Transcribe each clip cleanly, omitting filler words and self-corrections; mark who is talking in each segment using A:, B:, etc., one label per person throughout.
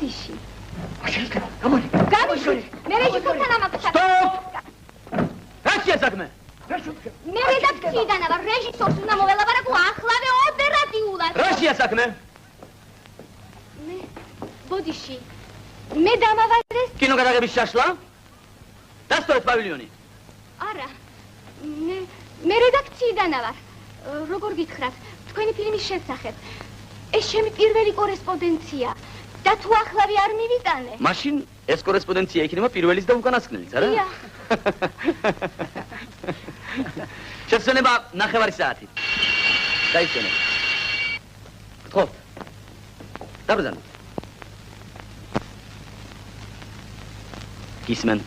A: ბოდიში. გამოდი. მე რეჟისორთან ამაყსა.
B: სტოპ! რაშია საქმე?
A: მე რედაქციიდან ვარ, რეჟისორს უნდა მოველაპარაკო ახლავე ოპერატიულად.
B: რაშია საქმე?
A: მე ბოდიში. მე დამავარეს
B: კინოგადაღების შაშლა? დასტოვეთ პავილიონი.
A: არა. მე რედაქციიდან ვარ. როგორ გითხრათ, თქვენი ფილმის შესახებ. ეს ჩემი პირველი კორესპონდენცია. და თუ ახლავე არ მივიტანე.
B: მაშინ ეს კორესპონდენცია იქნება პირველის და უკანასკნელის, არა?
A: დიახ.
B: შესვენება 9 საათი. დაისვენე. გთხოვთ. დაბრძანოთ. გისმენთ.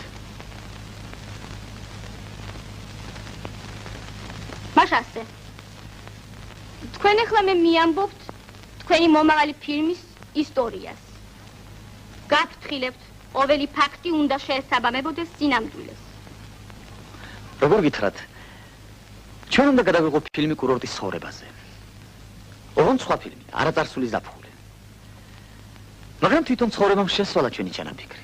A: მაშასე. თქვენ ახლა მე მიამბობთ თქვენი მომავალი ფილმის ისტორიას. გაფრთხილებთ, ყოველი ფაქტი უნდა შეესაბამებოდეს სინამდვილეს.
B: როგორ გითხრათ? ჩვენ უნდა გადავიღოთ ფილმი კურორტის ცხოვრებაზე. ოღონდ სხვა ფილმი, არაწარსული ზაფხული. მაგრამ თვითონ ცხოვრებამ შესვალა ჩვენი ჩანაფიქრი.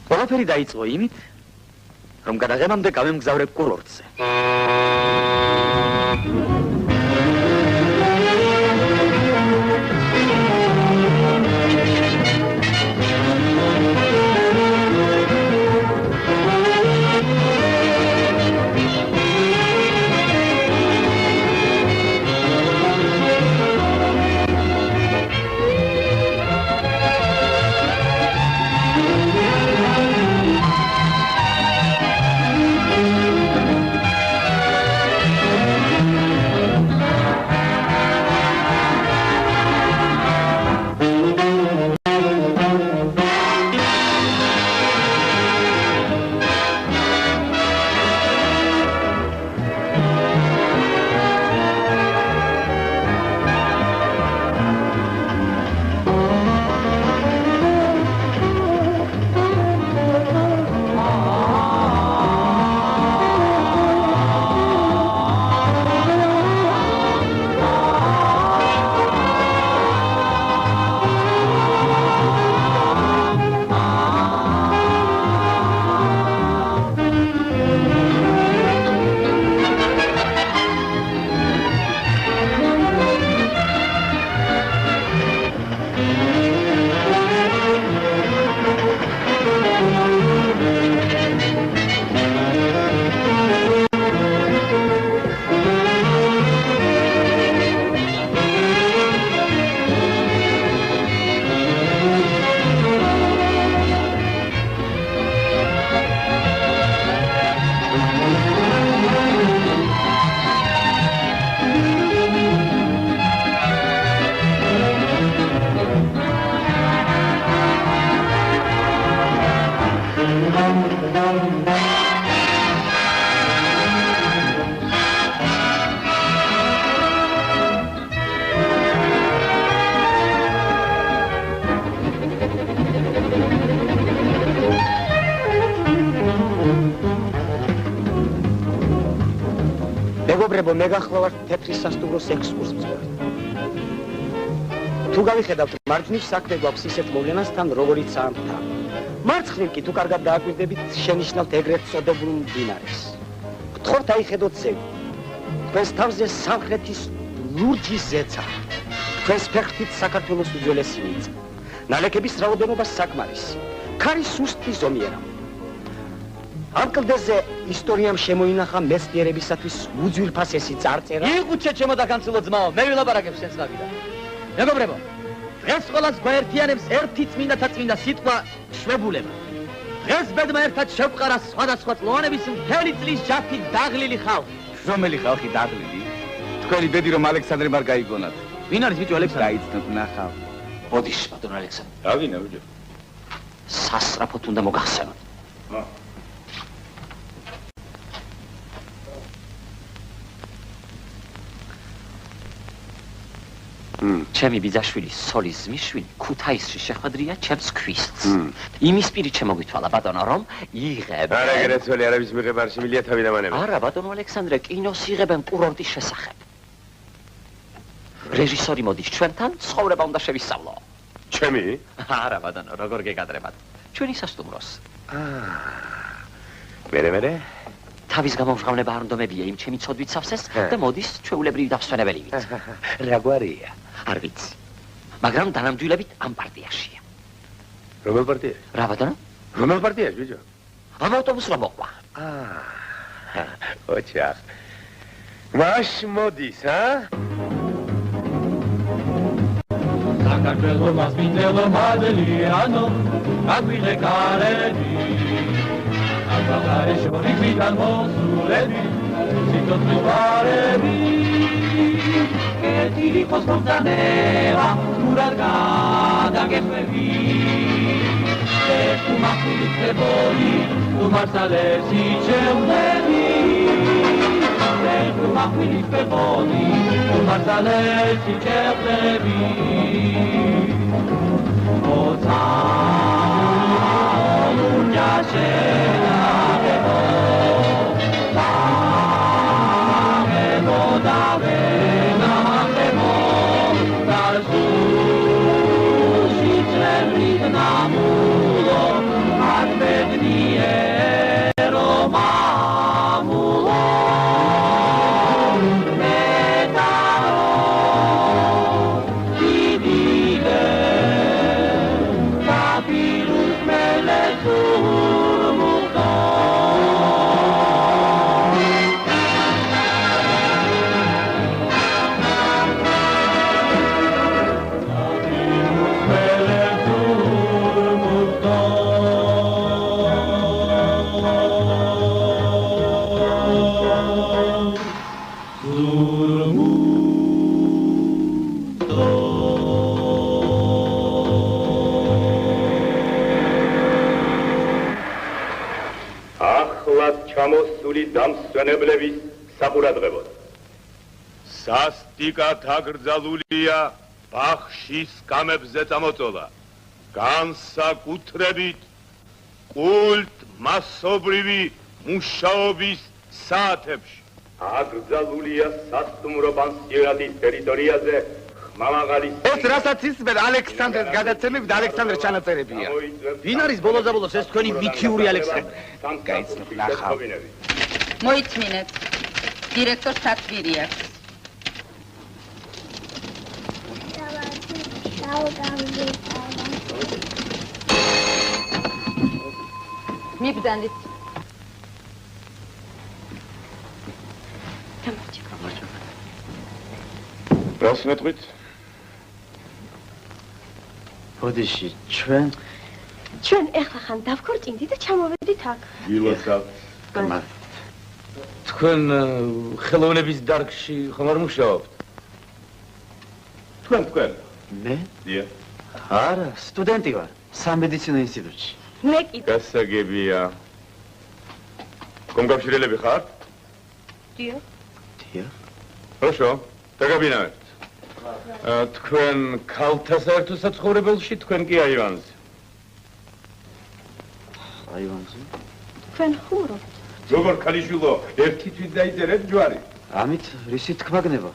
B: ყველაფერი დაიწყო იმით, რომ გადაღებამდე გავემგზავრებ კურორტზე.
C: მეგობრებო, მე გახლავართ თეთრის სასტუმროს ექსკურსიაზე. თუ გავიხედავთ მარჯვნივ საქმე გვაქვს ისეთ მოვლენასთან, როგორიც ამთა. მარცხნივ კი თუ კარგად დააკვირდებით, შენიშნავთ ეგრეთ წოდებულ მდინარეს. გთხოვთ აიხედოთ ზევი. თქვენს თავზე სამხრეთის ლურჯი ზეცა. თქვენს ფეხით საქართველოს უძველესი მიწა. ნალექების რაოდენობა საკმარისი. ქარი სუსტი ზომიერა. ამ კლდეზე ისტორიამ შემოინახა მეცნიერებისათვის უძვირფასესი წარწერა.
B: იყუჩე ჩემო დაქანცილო ძმაო, მე ვილაპარაკებ შენს ნავიდან. მეგობრებო, დღეს ყველას გვაერთიანებს ერთი წმინდა სიტყვა შვებულება. დღეს ბედმა ერთად შევყარა სხვადასხვა წლოვანების მთელი წლის ჯაფი დაღლილი ხალხი.
D: რომელი ხალხი დაღლილი? თქვენი ბედი რომ ალექსანდრე მარ გაიგონათ.
B: ვინ არის ბიჭო ალექსანდრე?
D: დაიცნოთ ნახავ.
B: ბოდიში ბატონო ალექსანდრე.
D: დავინა ბიჭო.
B: სასწრაფოდ უნდა მოგახსენოთ. ჩემი ბიძაშვილი სოლის ზმიშვილი ქუთაისში შეხვედრია ჩემს ქვისტს. იმის პირით შემოგვითვალა ბატონო რომ იღებ.
D: არა გერეცველი არების მიღება არ შემილია თავი დამანება.
B: არა ბატონო ალექსანდრე, კინოს იღებენ კურორტის შესახებ. რეჟისორი მოდის ჩვენთან, ცხოვრება უნდა შევისწავლო.
E: ჩემი?
B: არა ბატონო, როგორ გეკადრებათ? ჩვენი სასტუმროს.
E: მერე?
B: თავის გამომჟღავნება არ ნდომებია იმ ჩემი ცოდვით სავსეს და მოდის ჩვეულებრივი დავსვენებელივით.
E: რა გვარია?
B: არ ვიცი. მაგრამ დანამდვილებით ამ პარტიაშია.
E: რომელ პარტიაში?
B: რა ბატონო?
E: რომელ პარტიაში, ბიჭო?
B: ამ ავტობუსს რომ მოყვა.
E: ოჩახ. მაშ მოდის,
F: საქართველოს მასპინძელო მადლიანო, აგვიღე კარები. Agare shori vidan mosulebi, sitotris varemi, che ti dico spontanea, murarga da che fevi. Se tu maculi te boli, tu marsalesi ceulebi. Se tu maculi te boli, tu marsalesi ceulebi. Oza, lunga
E: დამსვენებლების საყურადღებოდ. სასტიკად აკრძალულია ბახშის გამებზე წამოწოლა. განსაკუთრებით კულტ მასობრივი მუშაობის საათებში. აკრძალულია სასტუმრო პანსიონატის ტერიტორიაზე ხმამაღალი.
D: ეს რასაც ისმენ ალექსანდრეს გადაცემებით ალექსანდრეს ჩანაწერებია.
B: ვინ არის ბოლოს ეს თქვენი მიქიური ალექსანდრე?
D: გაიცნობ ნახავ.
G: მოიწმინეთ. დირექტორ სათვირია. მიგდანდით.
E: რას მეტყვით?
C: ბოდიში, ჩვენ
A: ეხლა ხან დავქორწინდი და ჩამოვედით აქ.
E: ილოცავ.
D: თქვენ ხელოვნების დარგში ხომ არ მუშაობთ?
E: თქვენ.
C: მე?
E: დიახ.
C: არა, სტუდენტი ვარ, სამედიცინო ინსტიტუტში.
A: მე კიდე.
E: გასაგებია. კომკავშირელები ხართ?
A: დიახ.
E: хорошо, დაგაბინავებთ. თქვენ ქალთა საერთო საცხოვრებელში, თქვენ კი აივანზე.
C: აივანზე?
A: თქვენ ხუმრობთ.
E: როგორ ქალიშვილო, ერთი თვით დაიწერეთ ჯვარი.
C: ამით რისი თქმა გნება?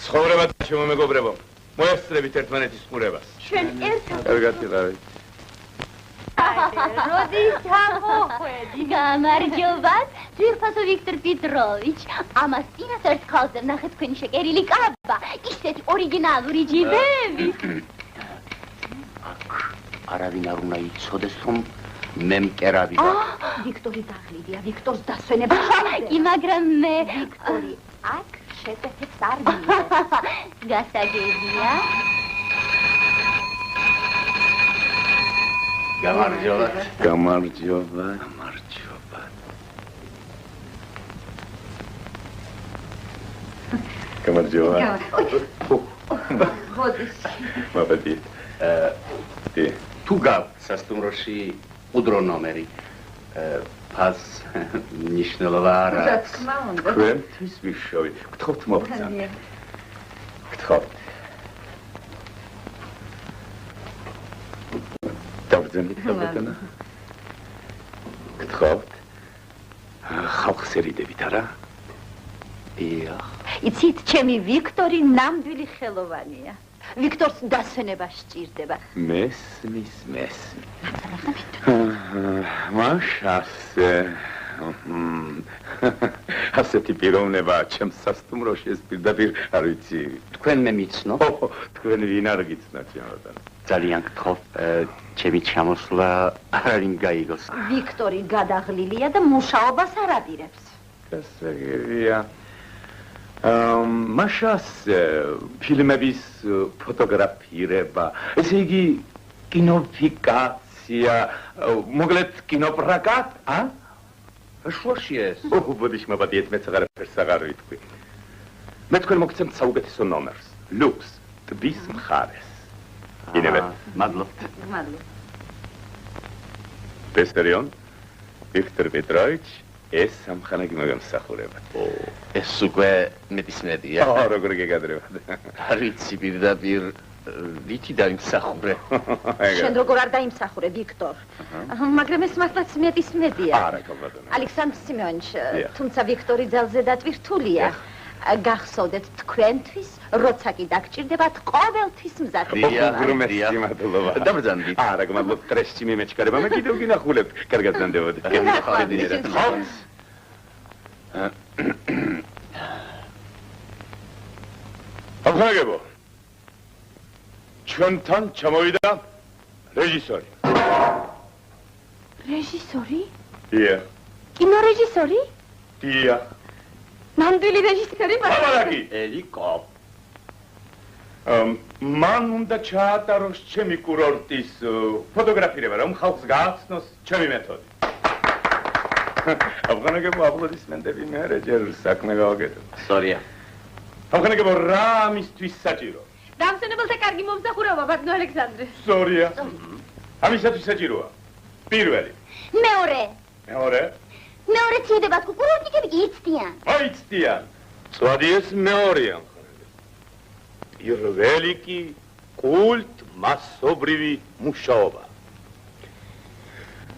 E: ცხოვრება შემომეგობრებო. მოესწრებით ერთმანეთის ყურებას.
A: ჩვენ ერთად
E: კარგად იყავით.
A: როდის ამოხვედი?
H: გამარჯობათ, ძვირფასო ვიქტორ პეტროვიჩ. ამას წინას ერთ ხალხზე ნახეთ თქვენი შეკერილი კაბა, ისეთი ორიგინალური ჯიბები.
C: აქ არავინ არ უნდა იცოდეს, რომ მე მკერავი ვარ.
H: ვიქტორი დაღლიდია, ვიქტორს დასვენება
G: კი, მაგრამ მე
H: ვიქტორი აქ შეტეფებს არ მიიღებს.
G: გასაგებია.
C: გამარჯობათ.
E: გამარჯობა. გამარჯობა.
G: ბოდიში.
E: მოგდი.
I: თუ გაქვთ სასტუმროში უდრო ნომერი, ფას ნიშნულობა არ
G: რა
I: აქვს.
G: თქმა უნდა.
E: თქვენთვის ვიშოვი. გთხოვთ მოგწამთ. გთხოვთ. დავძენით ბატონო. გთხოვთ. ხალხს ერიდებით არა?
C: დიახ.
G: იცით, ჩემი ვიქტორი ნამდვილი ხელოვანია.
H: ვიქტორს დასვენება სჭირდება.
D: მესმის. მაშას ასეთი პიროვნება ჩემს სასტუმროში ეს პირდაპირ არ ვიცი.
I: თქვენ მე მიცნო?
D: თქვენ ვინ არ გიცნოთ ჩემთან?
I: ძალიან გთხოვ, ჩემი ჩამოსვლა არ გაიგოს.
H: ვიქტორი გადაღლილია და მუშაობას არ აპირებს.
D: გასაგებია. მაშას ფილმების ფოტოგრაფირება, ესე იგი კინოფიკაცია, მოგლეთ კინოპრაკატ, ა?
I: შუაშია ეს?
D: ბოდიშ მაბადიეთ მეც აღარაფერს აღარ ვიტყვი. მე თქვენ მოგცემთ საუკეთესო ნომერს, ლუქს, ტბის მხარეს. ინებეთ.
I: მადლობთ.
D: ბესერიონ, ვიქტორ პეტროვიჩ, ეს სამხანაგი მოგემსახურებათ.
I: ეს უკვე მეტისმეტია.
D: როგორ გეგადრებათ?
I: არ ვიცი პირდაპირ რითი დაიმსახურე.
H: შენ როგორ არ დაიმსახურე, ვიქტორ? მაგრამ ეს მართლაც მეტისმეტია.
D: არა, გაბატონო.
H: ალექსანდრ სიმეონჩ, თუმცა ვიქტორი ძალზე დატვირთულია. გახსოვდეთ თქვენთვის, როცა კი დაგჭირდებათ ყოველთვის მზადდება.
D: მადლობა.
I: დაბრძანდით.
D: არა, გმადლობთ ტრესში მიმეჩქარება, მე კიდევ გინახულებთ. კარგად ნამდვილად. აღგებო. ჩვენთან ჩამოვიდა რეჟისორი.
A: რეჟისორი?
D: დიახ.
A: კინორეჟისორი?
D: დიახ.
A: ნამდვილი რეჟისორი?
D: აბარაკი.
I: ელიკო.
D: მან უნდა ჩაატაროს ჩემი კურორტის ფოტოგრაფირება, რომ ხალხს გააცნოს ჩემი მეთოდი. აღგანაგებო აპლოდისმენტები მე ჯერ საქმე გავაკეთებ.
I: სორია.
D: აღგანაგებო რა ამისთვის საჭირო?
A: დამსვენებელთა კარგი მომსახურება, ბატონო ალექსანდრე.
D: სორია. ამისათვის საჭიროა. პირველი.
H: მეორე ცივდება კურორტიკები იცდიან.
D: აიცდიან. წვადი ეს მეორეა. პირველი კი კულტ მასობრივი მუშაობა.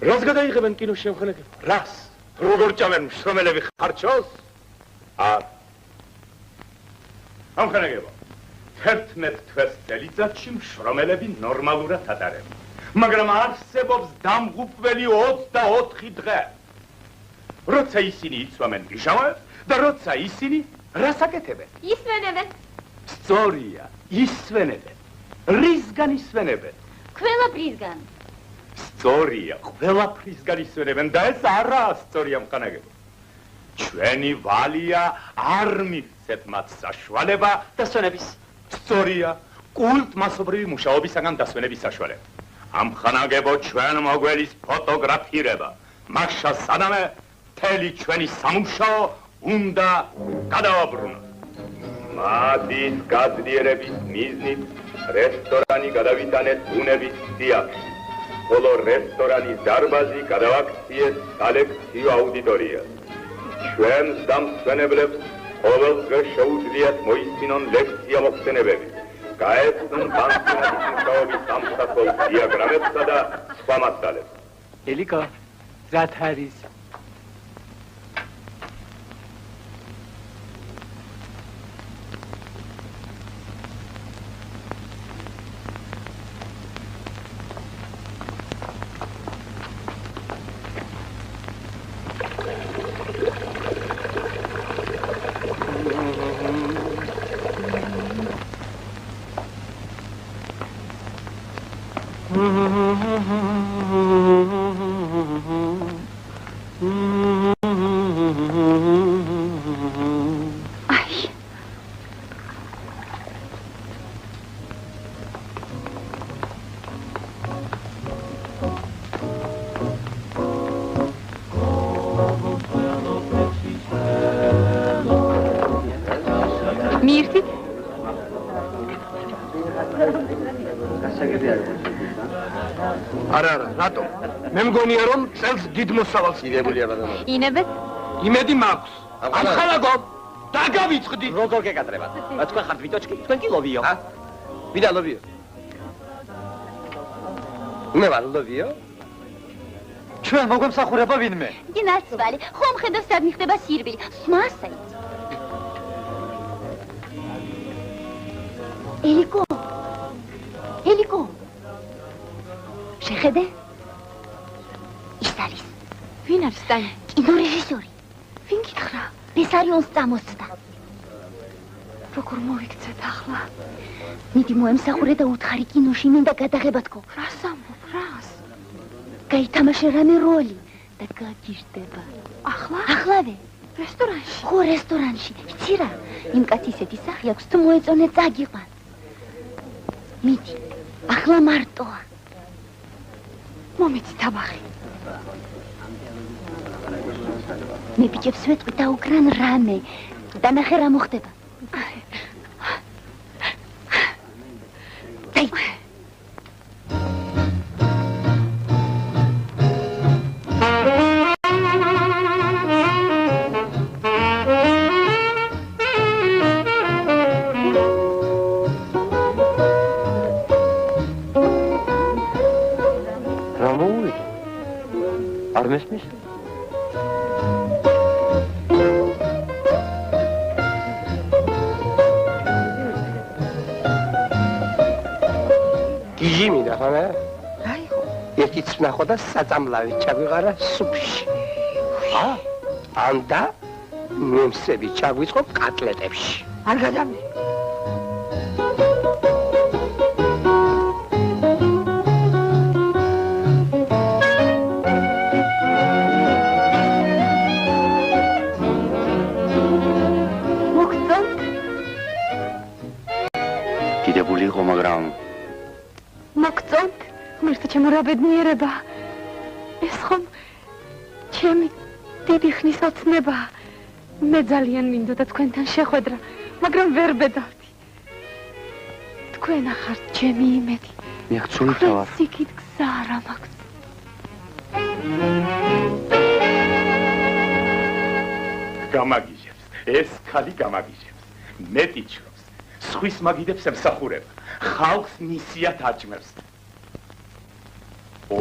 D: რას გადაიღებენ კინოშემქმნელები? რას? როგორ ჭამენ მშრომელები ხარჩოს? ამხანაგებო. 11 თვეს წელიწადში მშრომელები ნორმალურად ატარებენ. მაგრამ არსებობს დამღუპველი 24 დღე. როცა ისინი იცვამენ პიჟამებს და როცა ისინი რას აკეთებენ?
A: ისვენებენ.
D: სწორია, ისვენებენ. რისგან ისვენებენ?
H: ყველაფრისგან.
D: სწორია, ყველაფრისგან ისვენებენ და ეს არაა სწორია მყანაგებო. ჩვენი ვალია არ მივცეთ მათ საშუალება დასვენების. სწორია, კულტ მასობრივი მუშაობისაგან დასვენების საშუალება. ამხანაგებო ჩვენ მოგველის ფოტოგრაფირება. მაშა სანამე მთელი ჩვენი სამუშაო უნდა გადავაბრუნოთ. მათის გაძლიერების მიზნით რესტორანი გადავიტანეთ ბუნების სიახლოვე. ხოლო რესტორანის დარბაზი გადავაქციეთ სალექციო აუდიტორიას. ჩვენს დამსვენებლებს ყოველ დღეს შეუძლიათ მოისმინონ ლექცია მოხსენებები. გაეცნონ პანსიონატის მუშაობის სამსახურ დიაგრამებსა და სხვა მასალებს.
B: ელიკო, ზათ არის.
C: მე მგონია რომ წელს დიდ მოსავალს
I: იდებულია ბატონო.
H: ინებეთ?
C: იმედი მაქვს. ამხანაგო დაგავიწყდი.
B: როგორ გეკადრებათ? თქვენ ხართ ვიტოჩკი, თქვენ კი ლოვიო. ვიდა ლოვიო? მე ვარ ლოვიო? ჩვენ მოგვემსახურება ვინმე?
H: დინაცვალი, ხომ ხედავს სადმი ხდება სირბილი. მასაიც. ელიკო, შეხედე? ის არის.
A: ვინ არის ტანი?
H: კინორეჟისორი.
A: ვინ გითხრა?
H: ბესარიონს წამოსწდა.
A: როგორ მოვიქცეთ ახლა?
H: მიდი მოემსახურე და უთხარი კინოში მინდა გადაღება თქო.
A: რას ამბობ, რას?
H: გაითამაშე რამე როლი და გაგიჟდება.
A: ახლა?
H: ახლავე.
A: რესტორანში?
H: ხო, რესტორანში. ვიცი რა? იმ კაცს ისეთი სახე აქვს, თუ მოეწონე წაგიყვან. მიდი. ახლა მარტოა.
A: მომეცი თაბახი.
H: მე ბიჭებს ვეტყვი და უკრან რამე და ნახე რა მოხდება.
C: არ მესმის? გიჟი მინდა ხანა?
A: რაიღო?
C: ერთი წნახო და საწამლავი ჩაგვიღარა სუფში. ანდა მემსები ჩაგვიწყო კატლეტებში. არ გადამდი.
A: მოგწონთ? ღმერთო ჩემო რა ბედნიერება. ეს ხომ ჩემი დიდი ხნის ოცნება. მე ძალიან მინდოდა თქვენთან შეხვედრა, მაგრამ ვერ ბედავდი. თქვენ ახართ ჩემი იმედი.
C: მე ხცული თავარ.
A: სიკით გზა არ მაქვს.
D: გამაგიჟებს, ეს ქალი გამაგიჟებს. მეტი ჩრობს. სხვის მაგიდებს ემსახურება. ხალხს ნისიათ აჭმევს.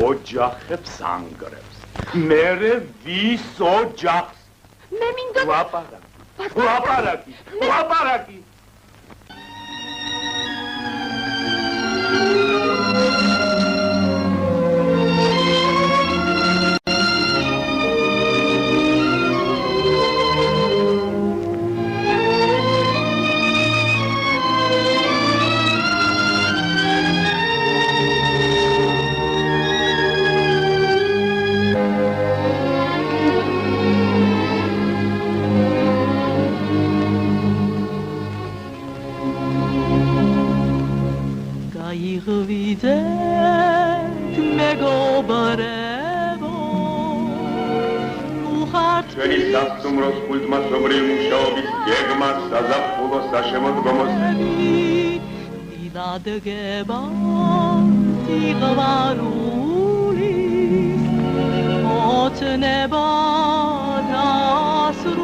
D: ოჯახებს ანგრევს. მერე ვის ოჯახს?
A: მე მინდოდა
D: ლაპარაკი. ჩვენი სასტუმროს კულტმასობრივი მუშაობის გეგმა საზაფხულო საშემოდგომოს
F: იდადგება სიყვარულის ოცნება დასრულების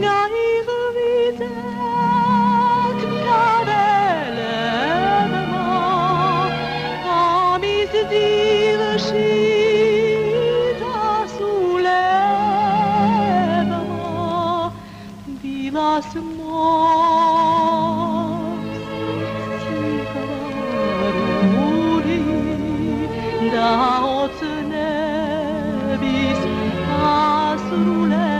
F: გაიღვიძეთ მკაველებმა ამის დილში Las mos sigaruri da otnebis asruleba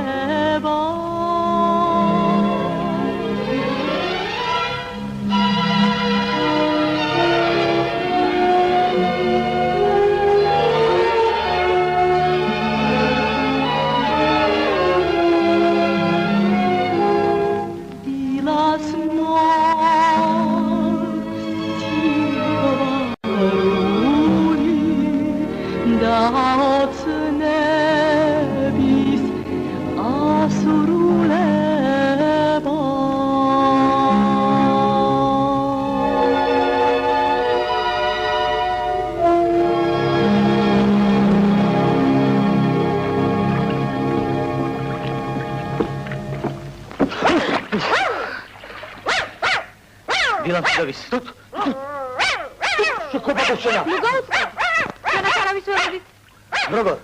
B: როგორ?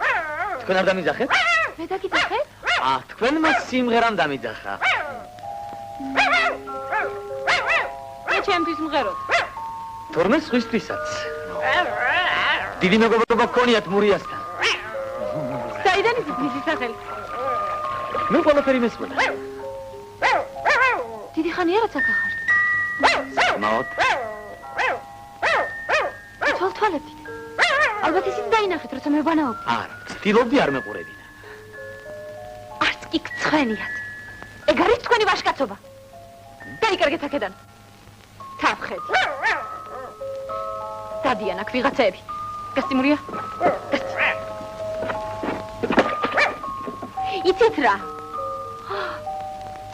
B: თქვენ არ დამიძახეთ?
A: მე დაგიძახეთ?
B: თქვენმა სიმღერამ დამიძახა.
A: მე ჩემთვის მღეროთ.
B: თორმე სხვისთვისაც. დიდი მეგობრობა გქონიათ მურიასთან.
A: საიდან იცით მისი სახელი?
B: მე ყველაფერი მესმოდა.
A: დიდი ხანია რაც აქ ახართ.
B: საკმაოდ.
A: თვალთვალებდით. ალბათ ისიც დაინახეთ, როცა მე ვანაობ.
B: არა, ცდილობდი არ მეყურებინა.
A: არც კი გცხენიათ. ეგ არის თქვენი ვაჟკაცობა. დაიკარგეთ აქედან. თაფხეთ. დადიან აქ ვიღაცები. გასცი მურია? იცით რა?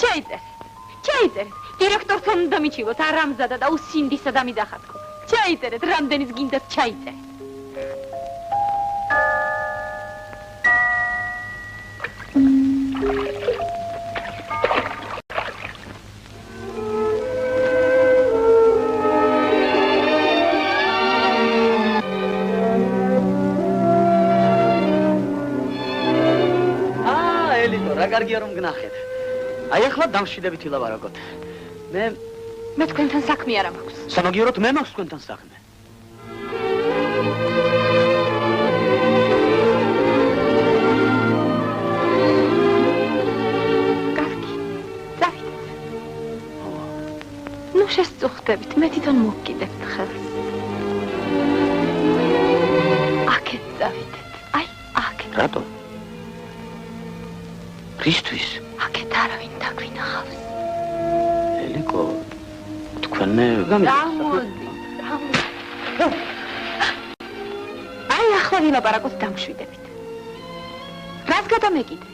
A: ჩაიწერეთ. დირექტორს უნდა მიჩივოთ, არამზადა და უსინდისა დამიდახატკო. ჩაიწერეთ, რამდენიც გინდათ ჩაიწერეთ.
B: რა კარგია რომ გნახეთ. აი ახლა დამშვიდებით ვილაპარაკოთ.
A: მე თქვენთან საქმე არ მაქვს.
B: სამაგიეროდ მე მაქვს თქვენთან საქმე.
A: კარგი. დავით. ნუ შესწუხდებით, მე თვითონ მოგკიდებთ ხელს. აქეთ დავით. აი, აქეთ.
B: რატო? რისთვის?
A: აქეთ არავინ დაგვინახავს.
B: ელიკო, თქვენ მე
A: გამოდი. აი ახლა ვილაპარაკოთ დამშვიდებით. რას გადამეკიდე?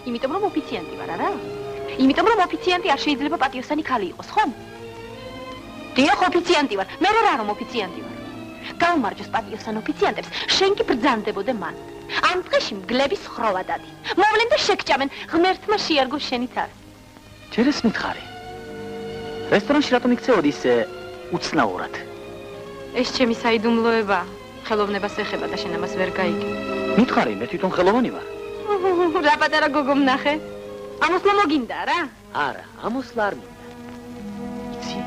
A: იმიტომ რომ ოფიციანტი ვარ, არა? იმიტომ რომ ოფიციანტი არ შეიძლება პატიოსანი ქალი იყოს, ხომ? დიახ, ოფიციანტი ვარ. მე რა რომ ოფიციანტი ვარ. გაუმარჯოს პატიოსან ოფიციანტებს, შენ კი ბრძანდებოდე მან. ამ დღეში მგლების ხროვა დადი. მოვლენ და შეგჭამენ, ღმერთმა შეარგო შენი თავს.
B: ჯერ ეს მითხარი. რესტორანში რატომ იქცეოდი ისე უცნაურად?
A: ეს ჩემი საიდუმლოება, ხელოვნებას ეხება და შენ ამას ვერ გაიგე.
B: მითხარი, მე თვითონ ხელოვანი ვარ.
A: რა პატარა გოგო ვნახე? ამოსლა მოგინდა რა?
B: არა, ამოსლა არ მინდა. იცი,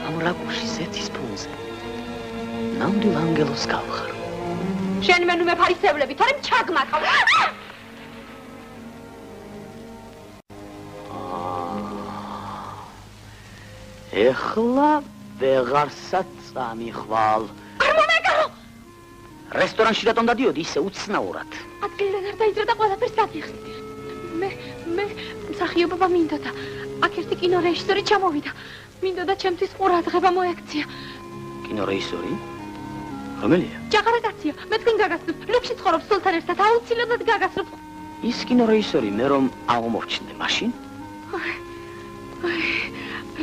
B: ამ რაკურში ზეთის ფონზე ნამდვილ ანგელოს გავხარ.
A: შენ მე ნუ მეფარისევლები, თორემ ჩაგმარხავ.
B: ეხლა ვეღარსაც წამიხვალ.
A: არ მომეკარო!
B: რესტორანში რატომ დადიოდი ისე უცნაურად?
A: ადგილიდან არ დაიძრა და ყველაფერს დაგიხსნი. მე მსახიობობა მინდოდა. აქ ერთი კინორეჟისორი ჩამოვიდა. მინდოდა ჩემთვის ყურადღება მოექცია.
B: კინორეჟისორი? რომელია?
A: ჯაღარაკაცია, მე თქვენ გაგაცნობ. ლუქში ცხოვრობს სულთან ერთად, აუცილებლად გაგაცნობ.
B: ის კინორეჟისორი მე რომ აღმოჩნდე მაშინ?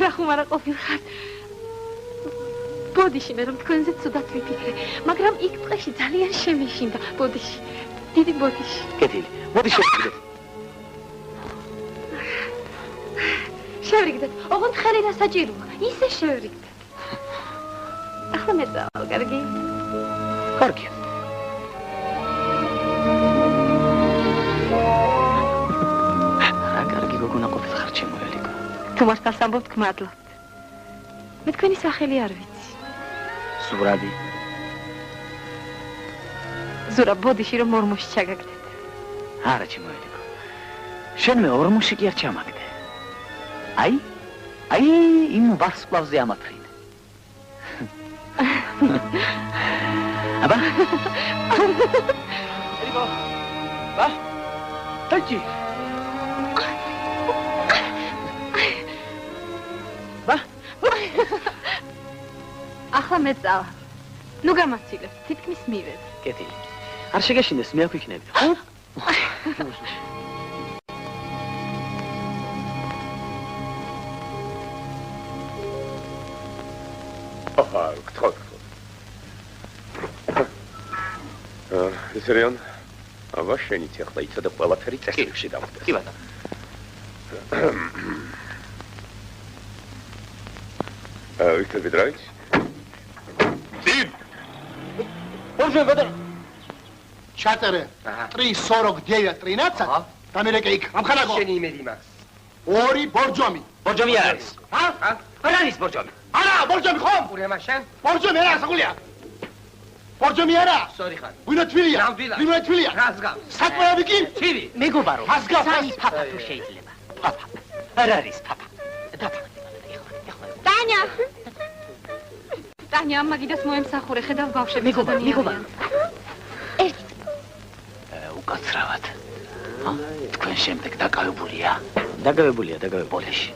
A: რა ხუმარა ყოფილხარ. ბოდიში მე რომ თქვენზე ცუდად ვიფიქრე, მაგრამ იქ დღეში ძალიან შემეშინდა. ბოდიში, დიდი ბოდიში.
B: კეთილი, მოდი შევიგდეთ.
A: შევიგდეთ, ოღონდ ხელი რა საჭიროა, ისე შევიგდეთ. ახლა მე წავალ, კარგი?
B: კარგი. რა კარგი გოგონა ყოფილხარ ჩემო ელიკო.
A: თუ მართავს ამბობთ, გმადლობთ. მე თქვენი სახელი არ ვიცი.
B: ზურაბი.
A: ზურაბ, ბოდიში რომ ორმოში ჩაგაგდეთ.
B: არა ჩემო ელიკო. შენ მე ორმოში კი არ ჩამაგდე. აი იმ ვარსკვლავზე ამაფრინე. აბა? ელიკო. ბა? ტაჭი. ბა?
A: ახლა მე წავალ. ნუ გამაცილებ, თითქმის მივედი.
B: კეთილი. არ შეგეშინდეს, მე აქ ვიქნები.
D: აჰა, გთხოვთ. ისრიან, აბა შენიც ახლა იცოდა ყველაფერი წესრიგში დავხდეს.
B: კი ბატონო.
D: Виктор Петрович? Дин!
B: Боже, бატონო.
J: ჩაწერე 3:49 და მე რეკე იქ ამხანაგო
C: შენი იმედი მაქვს.
J: 2 ბორჯომი.
B: ბორჯომი არის. არ არის ბორჯომი.
J: არა, ბორჯომი ხომ?
C: ურემა შენ?
J: ბორჯომი არა, ასახულია. ბორჯომი არა.
C: სორი ხარ.
J: ვინო თვილია?
C: ნამდვილად.
J: ვინო თვილია?
C: რას გავს?
J: საკვირები კი?
C: თვილი. მეგობარო.
J: რას გავს?
C: საი პაპა თუ შეიძლება. პაპა. არ არის პაპა.
A: ტანია. ტანია, მაგიდას მოემსახურე, ხედავ ბავშვები.
C: მეგობა. უკაცრავად. თქვენ შემდეგ დაკავებულია. დაკავებულია. პოლიში.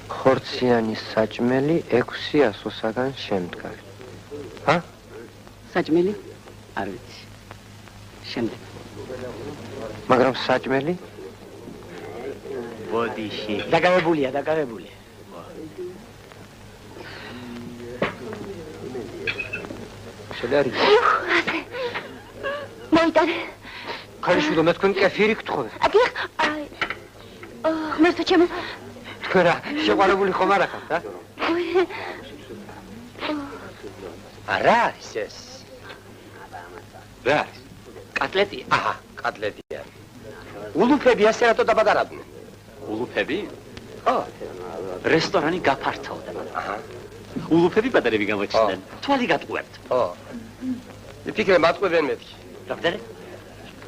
K: ხორციანი საჭმელი 600-ოსაგან შემდგარი.
C: საჭმელი? არ ვიცი. შემდეგ.
K: მაგრამ საჭმელი?
C: ბოდიში. დაკავებულია. შედარი.
H: მოიტანე.
K: ქალიშვილო, მე თქვენ კეფირი გთხოვე.
H: აი. ღმერთო ჩემო.
K: თქვენ რა, შეყვარებული ხომ არ ახავთ, ა?
C: არა არის ეს. რა არის? კატლეტია. აჰა, კატლეტია. ულუფები ასე რატო დაბადარებდნენ? ულუფები? ხო. რესტორანი გაფართოვდა. აჰა. ულუფები პატარები გამოჩნდნენ. თვალი გატყუებთ. ხო.
K: ფიქრე მატყუებენ მეთქი.
C: რა ხდება?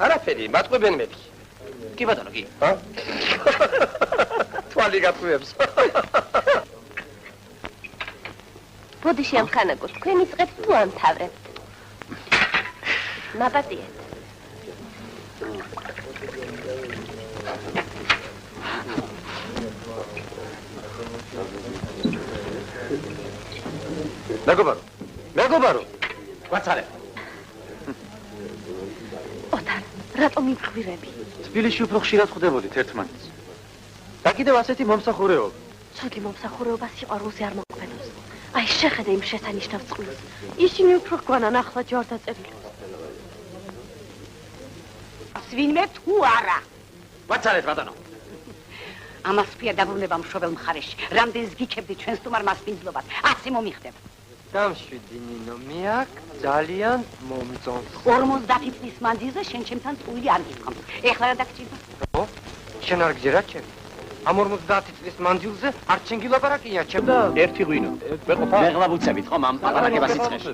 K: არაფერი, მატყუებენ მეთქი.
C: კი ბატონო, კი.
K: თვალი გატყუებს.
H: ბოდიში ამხანაგო, თქვენ იწყებთ თუ ამთავრებთ? ნაბატიეთ.
C: მეგობარო. ვაცალე.
H: ოტარ, რატომ იმხვირები?
B: თბილისში უფრო ხშირად ხვდებოდით ერთმანეთს. და კიდევ ასეთი მომსახურეობა.
H: ცუდი მომსახურეობა სიყვარულზე არ მოქმედებს. აი შეხედე იმ შესანიშნავ წყვილს. ისინი უფრო გვანან ახლა ჯვარდაწერილი.
L: ვინმე თუ არა.
C: ვაცალეთ ბატონო.
L: ამას ფია დაბრუნება მშობელ მხარეში. რამდენს გიჩებდი ჩვენ სტუმარ მასპინძლობას. ასე მომიხდება.
K: დამშვიდი ნინო, მე აქ ძალიან მომწონს.
L: 50 წლის მანძილზე შენ ჩემთან წვილი არ გიწყობ. ეხლა რა დაგჭირდა?
K: ხო? შენ არ გჯერა ჩემ? ამ 50 წლის მანძილზე არ შენ გილაპარაკია ჩემ?
C: ერთი ღვინო. მე ღლაბუცებით ხომ ამ პაპარაკებას იწყეში.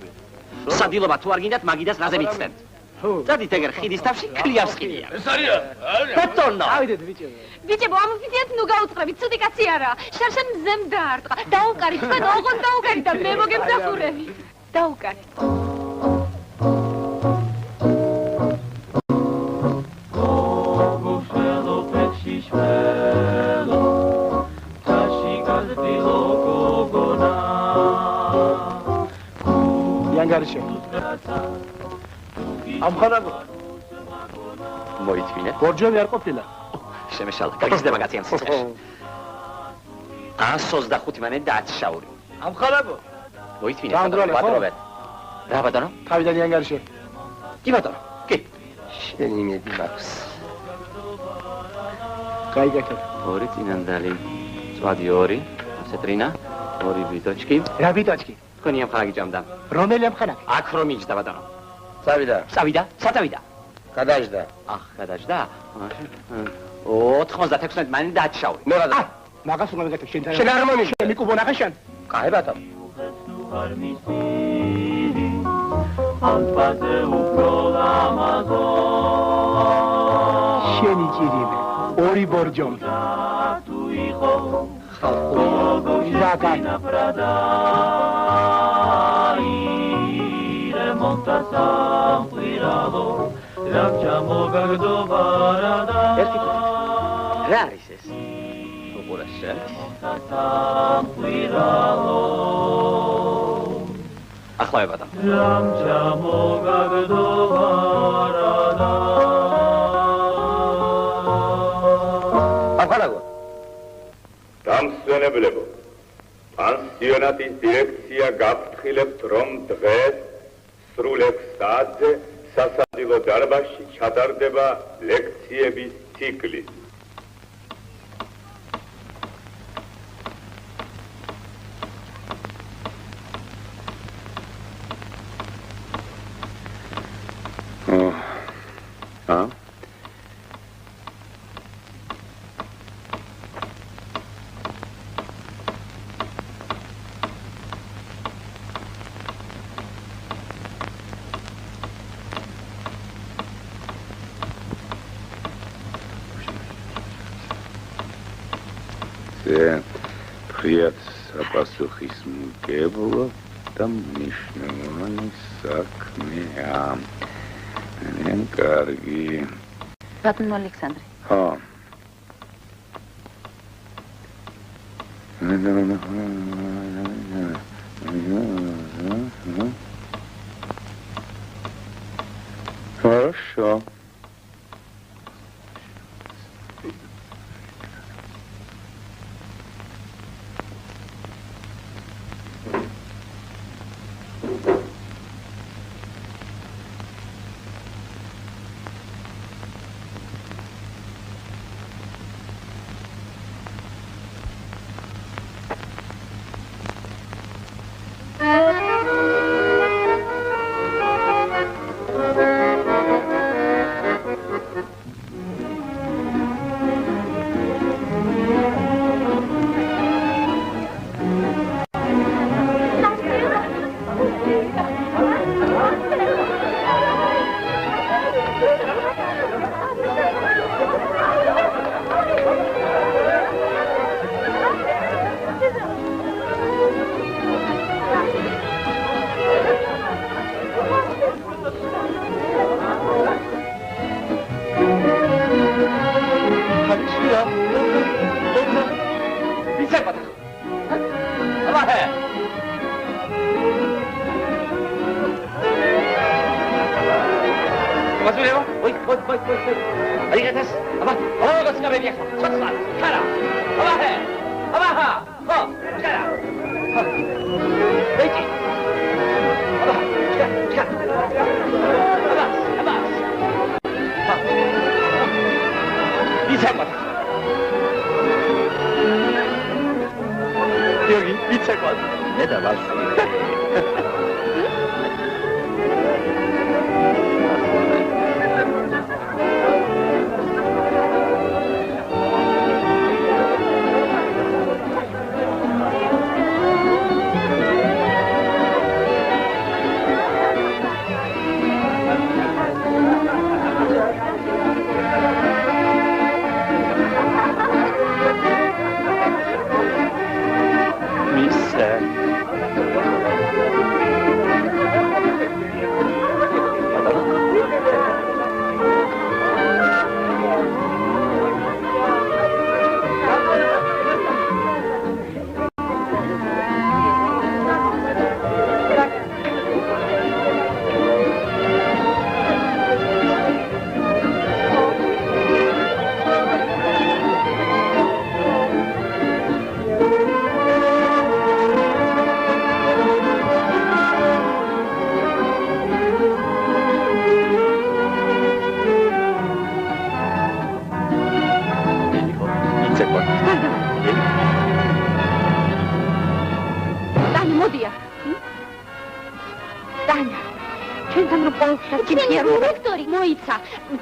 C: სადილობა თუ არ გინდათ მაგიდას რაზე მიცდენთ? დადით ეგერ ხიდის თავში კლიავს ხიდია.
B: ეს არის?
C: ბატონო.
B: ავიდეთ ბიჭო.
A: ბიჭებო, ამოფიტიეთ ნუ გაუწყრებით, ცუდი კაცი არა. შარშან მზემ დაარტყა. დაუკარით, თქვენ ოღონდ დაუკარით და მე მოგემსახურები. დაუკარით.
J: იანგარიშე. ამხანაგო.
C: მოიწმინე.
J: ბორჯომი არ ყოფილა.
C: შემეშალა. გაგიზდება კაციან სიცხეში. 125 მანე დააცშაური.
J: ამხანაგო.
C: მოიწმინე.
J: დაანდროლე, ხო?
C: ბატონო. რა ბატონო?
J: თავიდან იანგარიშე.
C: კი ბატონო. კი.
K: შენი მედი მაქვს.
J: გაიგეთებ.
C: ორი წინანდალი. წვადი 2. ასე ტრინა. 2 ბიტოჩკი.
J: რა ბიტოჩკი?
C: თქვენი ამხანაგი ჭამდა.
J: რომელი ამხანაგი?
C: აქ რომ იჯდა ბატონო.
K: წავიდა.
C: საწავიდა.
K: გადაждდა.
C: გადაждდა. 96 მანე დააცშაური.
K: მე რა?
J: მაგას უნდა მეგეთებ შენთან.
K: შენ არ მომიჯდა.
J: შენ მიკუბონა ხაშან.
K: კაი ბატონო.
J: შენი ჭირიმე. ორი ბორჯომი.
C: რა არის ეს? უყურაშა. ახლა ბატონო.
K: ამხანაგო.
D: დამსვენებლებო, პანსიონატის დირექცია გაფრთხილებთ, რომ დღეს სრულ 6 საათზე სასადილო დარბაზში ჩატარდება ლექციების ციკლი.
E: შენ ფრიად საპასუხისმგებლო და მნიშვნელოვანი საქმეა. კარგი.
G: ბატონო ალექსანდრე.
E: ხო. Хорошо.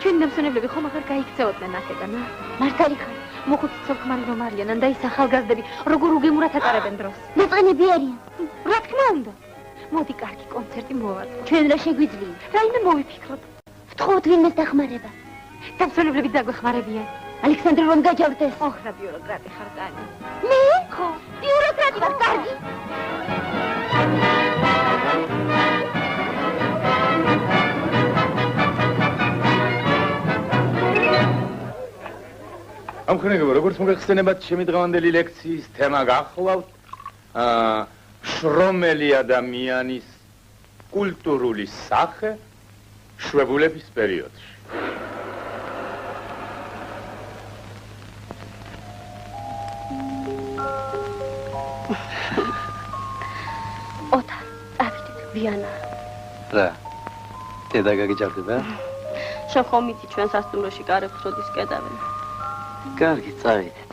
A: ჩვენ დამსვენებლები ხომ აღარ გაიქცეოდნენ აქედან, მართალი ხარ? მოხუცი ცოლ-ქმარი რომ არიან და ის ახალგაზრდები როგორ უგემურად ატარებენ დროს?
H: მოწყენები არიან.
A: რა თქმა უნდა. მოდი, კარგი კონცერტი მოვაწყოთ.
H: ჩვენ რა შეგვიძლია?
A: რაიმე მოვიფიქროთ.
H: ვთხოვთ ვინმეს დახმარება.
A: დამსვენებლები დაგვეხმარებიან.
H: ალექსანდრე რომ გაჯავდეს.
A: ოხ, რა ბიუროკრატი ხარ, ტანი.
H: მე? ხო, ბიუროკრატი ვარ, კარგი.
E: ამხნეგებო, როგორც მოგეხსენებათ, ჩემი დღევანდელი ლექციის თემა გახლავთ შრომელი ადამიანის კულტურული სახე შვებულების პერიოდში.
A: ოთარ, წავიდეთ, ვიანა.
M: რა? დედა გაგიჭირდება?
N: შენ ხომ იცი ჩვენ სასტუმროში კარებს როდის კედავენ?
M: კარგი, წავიდეთ.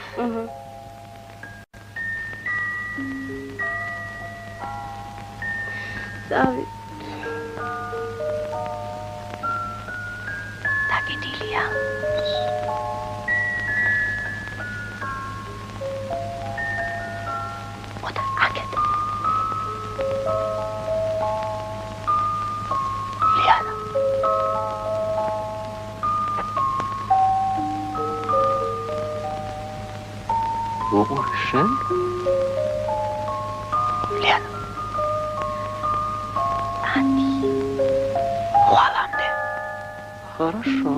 N: წავიდეთ.
A: დაგიდილია. ოთარ, აქეთ. ლიანა.
M: Шен? Лен.
H: Ани.
M: Хуаламде. Хорошо.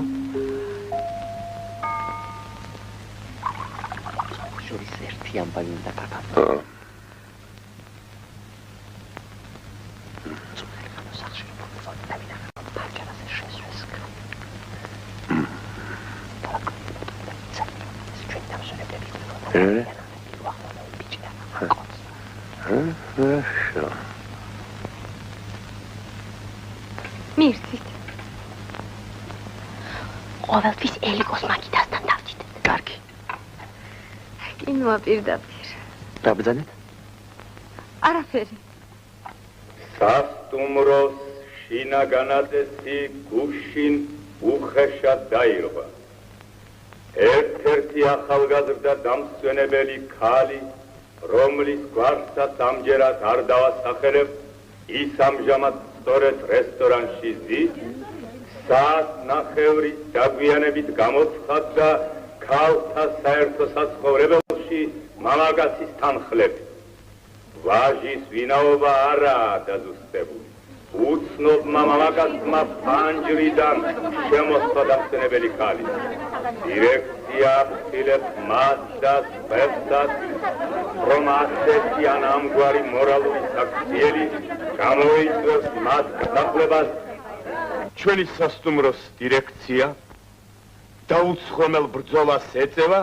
M: Шорис ერთიან ბანინდა კაკა.
D: Хорошо.
H: მირცით. ყოველთვის ელიკოს მაგიდასთან დავჭიდეთ.
M: კარგი.
H: კინოა პირდაპირ.
M: რა ბრძანეთ?
H: არაფერი.
D: სასტუმროს შინაგანადესი გუშინ უხეშად დაირღვა. ერთ-ერთი ახალგაზრდა დამსვენებელი ქალი, რომლის გვარსაც ამჯერად არ დავასახელებ, ის ამჟამად სწორედ რესტორანში ზის, საათ ნახევრის დაგვიანებით გამოცხადდა ქალთა საერთო საცხოვრებელში მამაკაცის თანხლები. ვაჟის ვინაობა არაა დაზუსტებული. უცნობმა მამაკაცმა ფანჯრიდან შემოსვა დამსვენებელი ქალი. დირექცია ახსილებს მას და სპეცად, რომ ასეთი ან ამგვარი მორალური საქციელი გამოიწვევს მათ გადაყლებას. ჩვენი სასტუმროს დირექცია დაუცხრომელ ბრძოლას ეწევა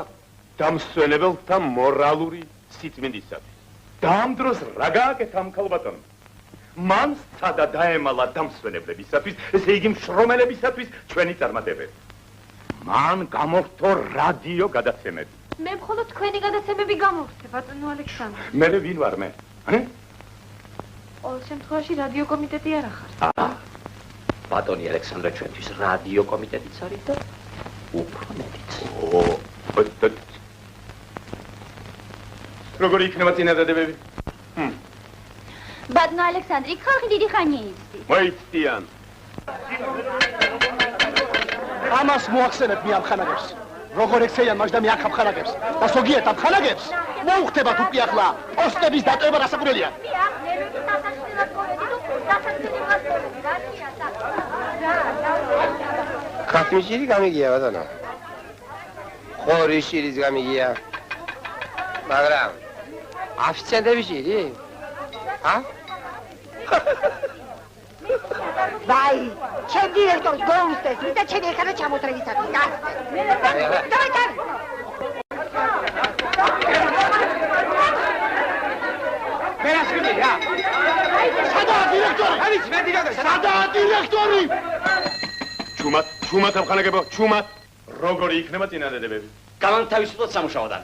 D: დამსვენებელთა მორალური სიწმინდისათვის. და ამ დროს რა გააკეთა ამ ქალბატონმა? მან სცადა დაემალა დამსვენებლებისათვის, ესე იგი მშრომელებისათვის ჩვენი წარმატებები. მან გამორთო რადიო გადაცემები.
A: მე მხოლოდ თქვენი გადაცემები გამოვხდი, ბატონო ალექსანდრე.
D: მე ვინ ვარ მე?
A: ყოველ შემთხვევაში რადიო კომიტეტი არ ახარ.
M: ბატონი ალექსანდრე ჩვენთვის რადიო კომიტეტიც არის და უფრო მეტიც.
D: როგორი იქნება წინადადებები?
H: ბატონო ალექსანდრე, ხალხი დიდი ხანია იცის.
D: მოიცდიან.
J: ამას მოახსენებ მე ამხანაგებს. როგორ ექცეიან მას და მე აქ ამხანაგებს. და ზოგიერთ ამხანაგებს მოუხდებათ უკვე ახლა პოსტების დატოვება რასაკვირველია.
K: ხათმიშირი გამიგია ბატონო. ხორი შირიც გამიგია. მაგრამ აფიცენტები შირი?
L: ვაი, ჩემ დირექტორს გოუსტეს და ჩემი ეხარა ჩამოთრევისათვის გასწე. დავაჭარ.
J: მერასკინი რა. სადაა დირექტორი? არის მე დირექტორი. სადაა დირექტორი?
D: ჩუმად ამხანაგებო, ჩუმად. როგორი იქნება წინადადებები?
C: გამანთავისუფლოთ სამუშაოდან.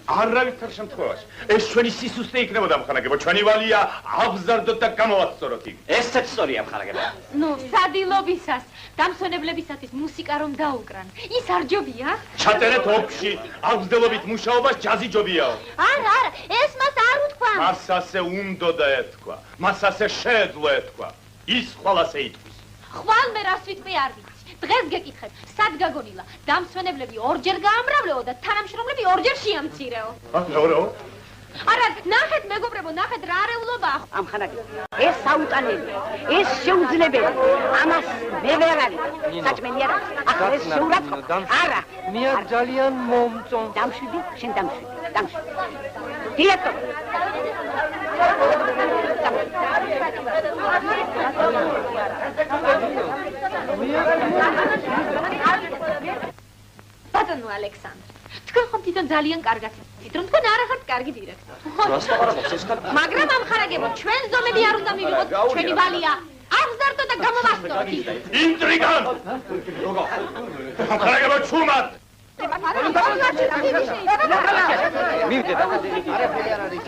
D: არავითარ შემთხვევაში. ეს ჩვენი სისუსტე იქნებოდა ამხანაგებო, ჩვენი ვალია აბზარდოთ და გამოვასწოროთ იქ.
C: ესეც სწორია ამხანაგებო.
A: ნუ, სადილობისას, დამსვენებლებისათვის მუსიკა რომ დაუკრან. ის არ ჯობია?
D: ჩატერეთ ოფში, აღზრდელობით მუშაობას ჯაზი ჯობიაო.
H: არა, ეს მას არ უთქვა.
D: მას ასე უნდოდა ეთქვა, მას ასე შეეძლო ეთქვა. ის ხვალ ასე ითქვის.
A: ხვალ მე რას ვიტყვი არ ვიცი. დღეს გეკითხებ, სად გაგონილა? დამსვენებლები ორჯერ გაამრავლეო და თანამშრომლები ორჯერ შეამცირეო.
D: რა?
A: არა, ნახეთ მეგობრებო, ნახეთ რა არეულობაა.
L: ამხანაგებს. ეს საუტანელი, ეს შეუძლებელი. ამას მე ვერ არის. საჭმელი არა. ახლა ეს შეურაცხყოფ. არა.
K: მე ძალიან მომწონს.
L: დამშვიდი, შენ დამშვიდი. დამშვიდი. დირექტორი.
A: ბატონო ალექსანდრე, თქვენ ხომ თვითონ ძალიან კარგად იცით, რომ თქვენ არ ახართ კარგი დირექტორი. მაგრამ ამხარაგებო, ჩვენ ზომები არ უნდა მივიღოთ, ჩვენი ვალია აღზარდო და გამოვასწოროთ.
D: ინტრიგან! ამხარაგებო, ჩუმად!
K: მივიდეთ აკადემიკი. არაფერი არ არის.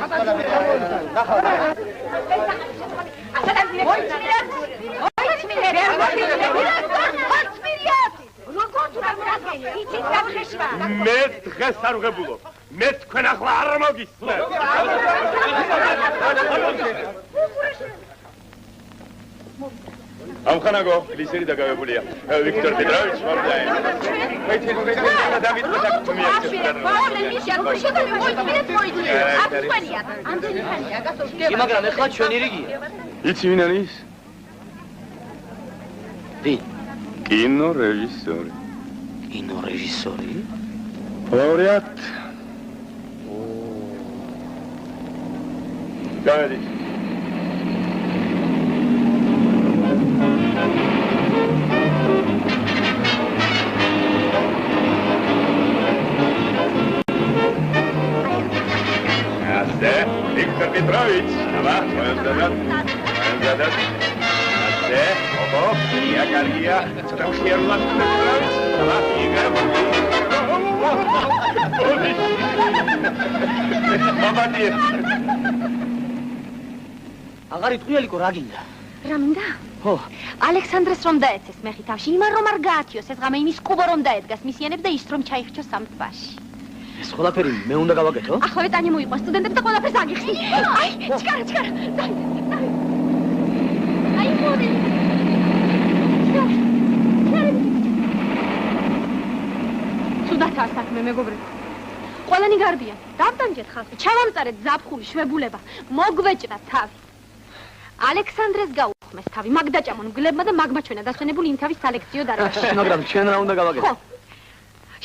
D: მე დღეს არ ვღებულობ. მე თქვენ ახლა არ მოგისმენთ. ამხანაგო გლისერი დაგავებულია. ვიქტორ პეტროვიჩ მორდაი. მე დავით მეთქმია.
B: მაგრამ ეხლა ჩვენი რიგია.
D: იცი ვინ არის?
B: ვინ?
D: კინორეჟისორი.
B: კინორეჟისორი?
D: ლაურეატ. გაიდი. Виктор Петрович, ава, моя я Гаргия, Стахерлан Петрович, ава, Игорь. Молодец.
B: აღარ იტყვიელიკო რა გინდა?
H: რა მინდა?
B: ხო.
H: ალექსანდრეს რომ დაეცეს მეხი თავში, იმან რომ არ გაათიოს ეს ღამე იმის კუბო რომ დაედგას მისიანებს და ის რომ ჩაიხჩოს ამ ტბაში.
B: ეს ყველაფერი მე უნდა გავაკეთო?
H: ახლა ტანი მოიყვა სტუდენტებს და ყველაფერს აგიხსნი. აი, ჩქარა. აი, მოდი. სუდათაა საქმე, მეგობრებო. ყველანი გარბიან. დავდანჯეთ ხალხი, ჩავამწარეთ ზაფხული, შვებულება, მოგვეჭრა თავი. ალექსანდრეს გაუხმეს თავი, მაგ დაჭამონ მგლებმა და მაგ მაჩვენა დასვენებული იმ თავის სალექციო დარბაზში.
B: მაგრამ ჩვენ რა უნდა გავაკეთო?
H: ხო.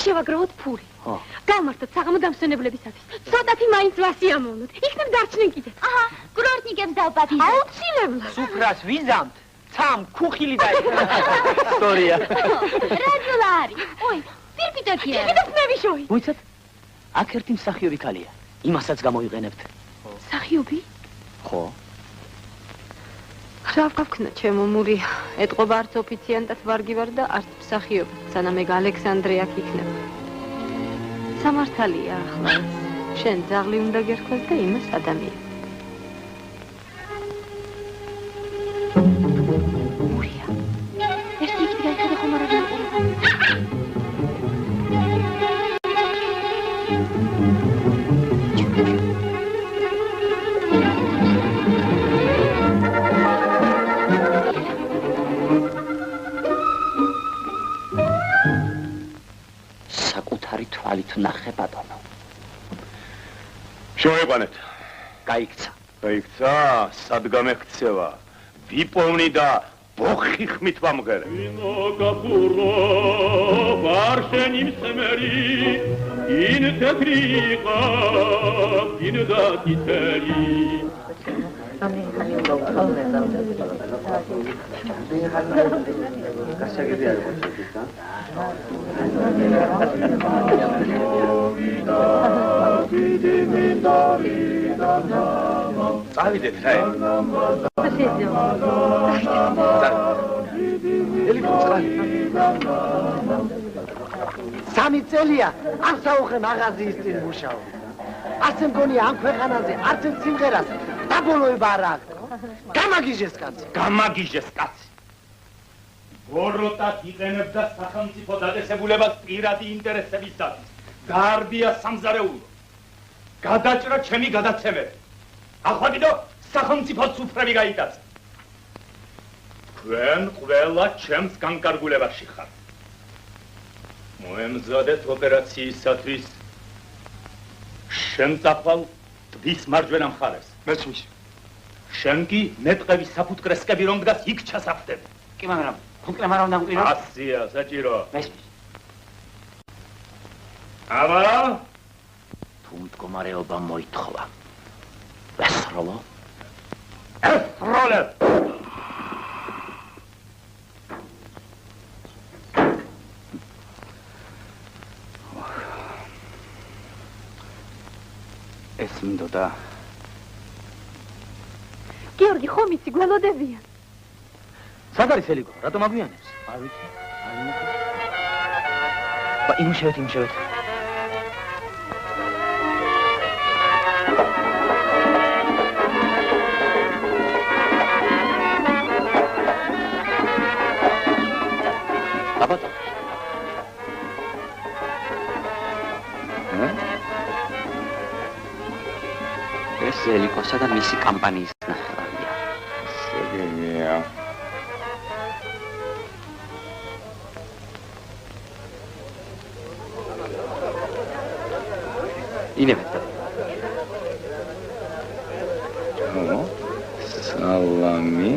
H: შევაგროვოთ ფული.
B: ხო.
H: გავმართოთ საღამო დამსვენებლებისათვის. ცოტათი მაინც ვასიამოვნოთ. იქნებ დარჩნენ კიდე. აჰა, კურორტნიკებს დავპატიჟებთ. აუცილებლად.
C: სუფრას ვიზამთ. ცამ ქუხილი დაიწყო.
B: ისტორია.
H: რადგან არის? ой, პირპიტაკია. კიდევ ნევიშოი.
B: მოიცათ? აქ ერთი მსახიობი ქალია. იმასაც გამოიყენებთ.
H: მსახიობი?
B: ხო.
N: რა ვქნა ჩემო მურია, ეთყობა არც ოფიციანტად ვარგი ვარ და არც მსახიობად, სანამ ეგ ალექსანდრე აქ იქნება. სამართალია ახლა ეს. შენ ძაღლი უნდა გერქვას და იმას ადამიანი.
H: მურია. ერთი იქით გაიხედა ხომ არა დაყურება.
M: თვალით ნახე ბატონო.
D: შევეყვანეთ.
M: გაიქცა.
D: გაიქცა, სად გამექცევა. ვიპოვნი და ბოხი ხმით ვამღერე.
O: ვინო გაფურო ვარშენი მსმერი ინ თეთრიყა ინ დათითელი
D: წავიდეთ რა.
C: სამი წელია არ საუხე მაღაზიის წინ მუშაობ. არც მგონია ამ ქვეყანაზე არც სიმღერას დაბოლოება არ აქვს. გამაგიჟეს კაცი.
D: გამაგიჟეს კაცი. ბოროტად იყენებდა სახელმწიფო დადესებულებას პირადი ინტერესებისათვის. გაარბია სამზარეულო. გადაჭრა ჩემი გადაცემები. ახლა კიდო სახელმწიფო სუფრები გაიტაცა. თქვენ ყველა ჩემს განკარგულებაში ხართ. მოემზადეთ ოპერაციისათვის შენ წახვალ ტბის მარჯვენა მხარეს.
J: მეც
D: შენ კი მეტყევის საფუტკრესკები რომ დგას იქ ჩასახდები.
C: კი მაგრამ უკრემ არ უნდა მყირო.
D: ასია საჭირო.
C: მესმის.
D: აბა
M: თუ მდგომარეობა მოითხოვა. ვესროლო.
D: ესროლე.
C: ეს მინდოდა.
H: გიორგი, ხომ იცი გველოდებიან?
B: სად არის ელიკო? რატომ აგვიანებს? არ ვიცი. არ იმოხო. ბა იმშევეთ. აბატო.
M: ეს ელიკოსა და მისი კამპანიის ნახევარია.
D: შეგენია.
I: ინებეთ.
E: სალამი.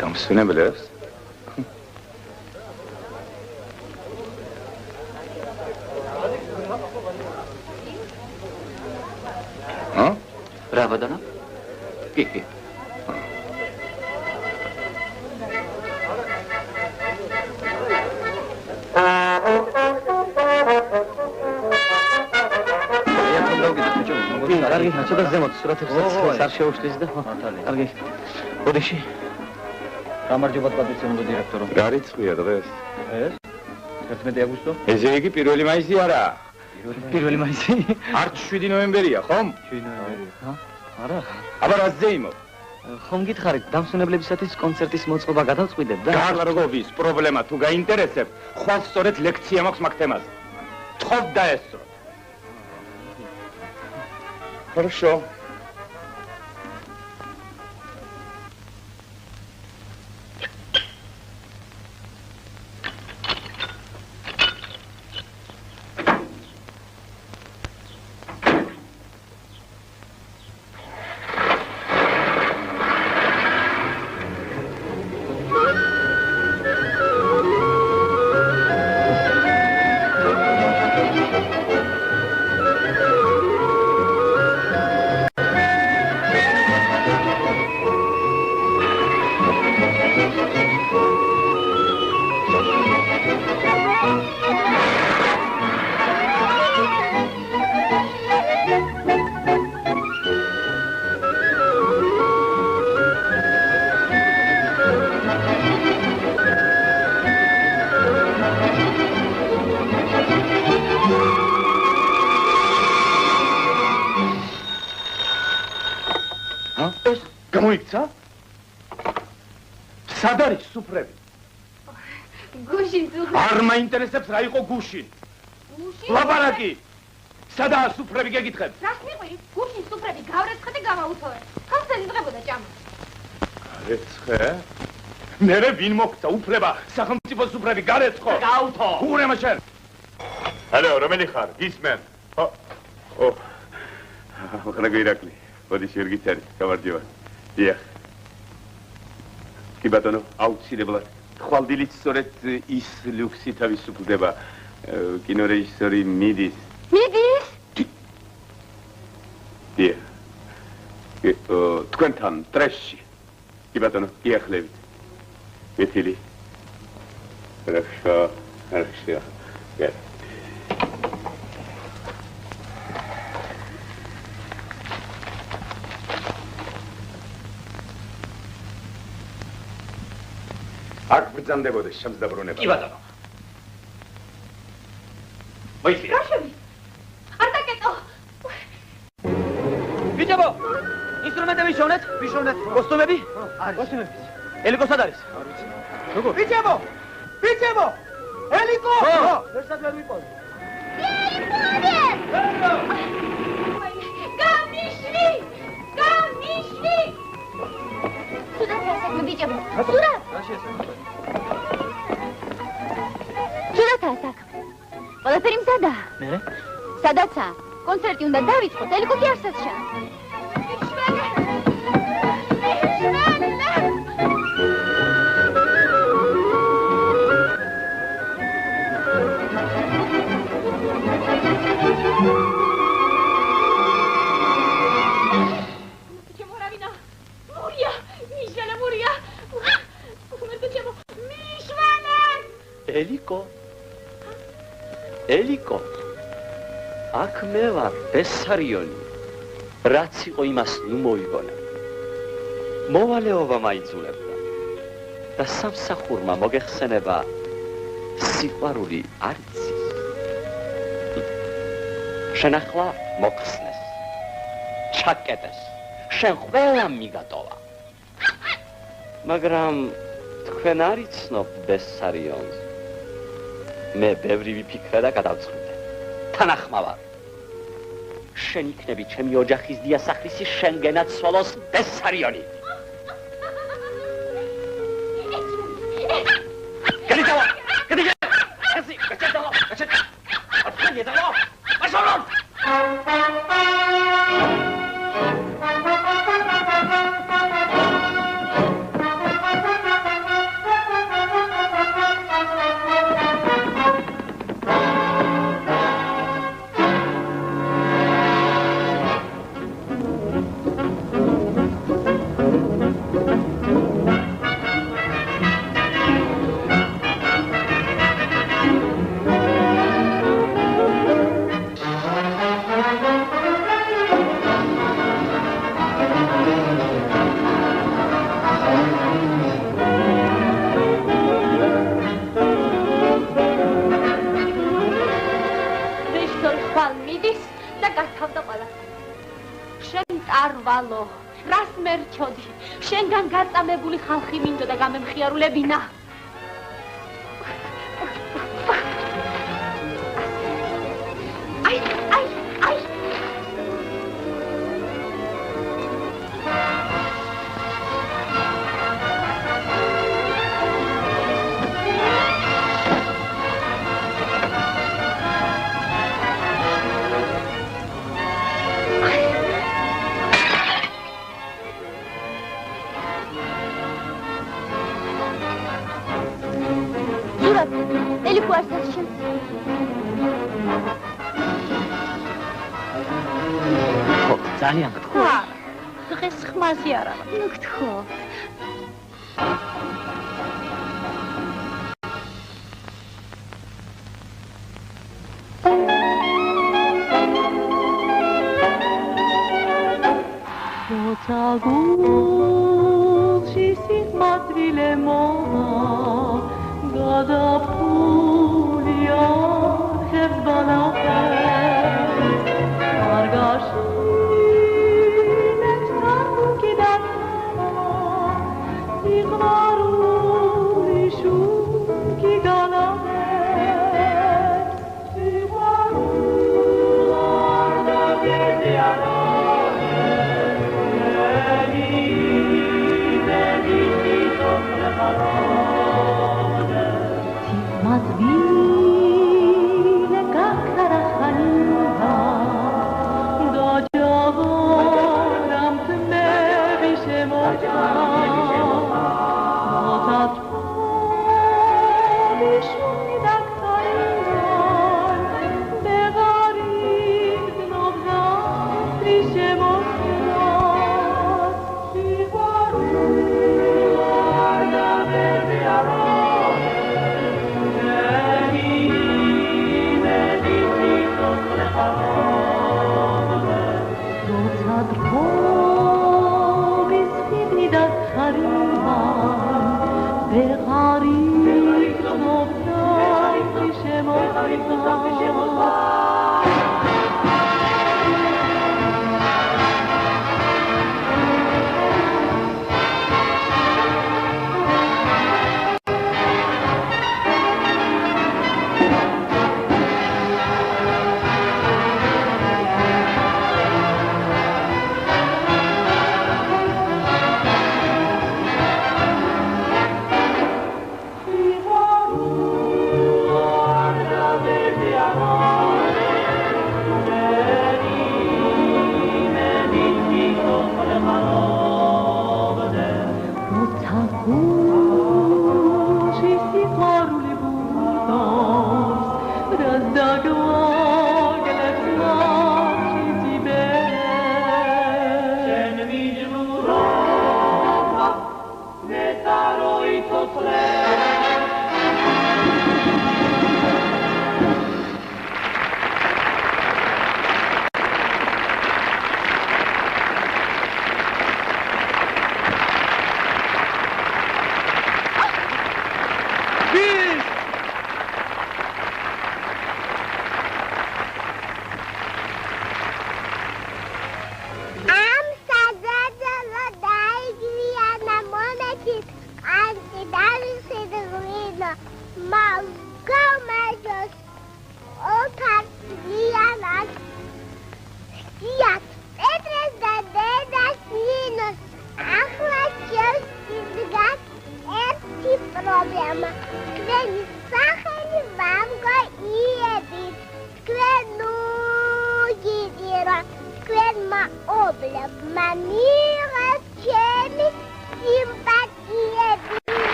E: გამსვენებლებს.
I: რა ბატონო? კი.
B: კარგი, ცოტა ზემოთ სურათებს არ შეუშლის და კარგი. ოდეში. გამარჯობა პატრიციონო დირექტორო.
E: გარიცხია დღეს.
B: ეს 11 აგვისტო?
E: ესე იგი 1 მაისი არა?
B: 1 მაისი?
E: არც 7 ნოემბერია, ხომ?
B: 7 ნოემბერია. არა.
E: აბა რა ზეიმო?
B: ხომ გითხარით, დამსვენებლებისათვის კონცერტის მოწყობა გადავწყვიტეთ და
E: გახლარგობის პრობლემა თუ გაინტერესებ, ხვალ სწორედ ლექცია მაქვს მაგ თემაზე. თხოვ დაესწრო. Хорошо. გამოიქცა? სად არის სუფრები?
A: გუშინ სუფრები.
E: არ მაინტერესებს რა იყო გუშინ.
A: გუშინ?
E: ლაპარაკი. სადაა სუფრები გეკითხებ?
A: რას მიყვი? გუშინ სუფრები გავრეცხე და გამაუთოვე. ხალხი დღებოდა ჭამა.
E: გარეცხე? მერე ვინ მოგცა უფლება სახელმწიფო სუფრები გარეცხო?
M: გაუთო.
E: უღურემა შენ. ალო, რომელი ხარ? გისმენ? ო. ხნაგო ირაკლი. ოდი შერგიცარი, გამარჯობა. დიახ. კი ბატონო, აუცილებლად. ხვალდილით სწორედ ის ლუქსი თავისუფლდება. კინორეჟისორი მიდის.
A: მიდის?
E: დიახ. თქვენთან ტრეშში. კი ბატონო, იახლებით. მეთილი. Хорошо. Yes. აქ ბრძანდებოდეს შემსდაბრუნება.
M: კი ბატონო. მოიწია.
A: რაშები? არ დაკეტო.
B: ბიჭებო, ინსტრუმენტები შოვნეთ? ვიშოვნეთ. კოსტუმები? არის. კოსტუმები. ელიკო სად არის? არ ვიცი. როგორ?
J: ბიჭებო! ბიჭებო! ელიკო!
B: ხო.
J: ერთად ვერ ვიყავი.
A: გამიშვი! გამიშვი! სურათ ასაკმე ბიჭებო. სურათ!
B: რა შეესაბამება?
A: სურათ ასაკმე. ყველაფერი მზადაა.
B: მე?
A: სადაცაა? კონცერტი უნდა დავიწყოთ, ელიკო კი არსად შენ.
M: ელიკო, აქ მე ვარ, ბესარიონი, რაც იყო იმას ნუ მოიგონა. მოვალეობა მაიძულებდა და სამსახურმა მოგეხსენება სიყვარული არ იცის. შენ ახლა მოხსნეს, ჩაკეტეს, შენ ყველა მიგატოვა. მაგრამ თქვენ არ იცნობ ბესარიონს. მე ბევრი ვიფიქრე და გადავწყვიტე. თანახმავარ. შენ იქნები ჩემი ოჯახის დიასახლისი, შენ გენაცვალოს ბესარიონი. გადიჯავა! გადიჯავა! ესე, გაჩერდავა! გაჩერდა! აფხანია დავა! მაშავრონ!
H: ხვალო, რას მერჩოდი? შენგან გაწამებული ხალხი მინდოდა გამემხიარულებინა.
B: ძალიან გთხოვ.
H: დღეს ხმაზე არ არა. ნუ გთხოვ.
F: როცა გულში სიყვარული მოვა გადაფულია ხებალახე მარგაში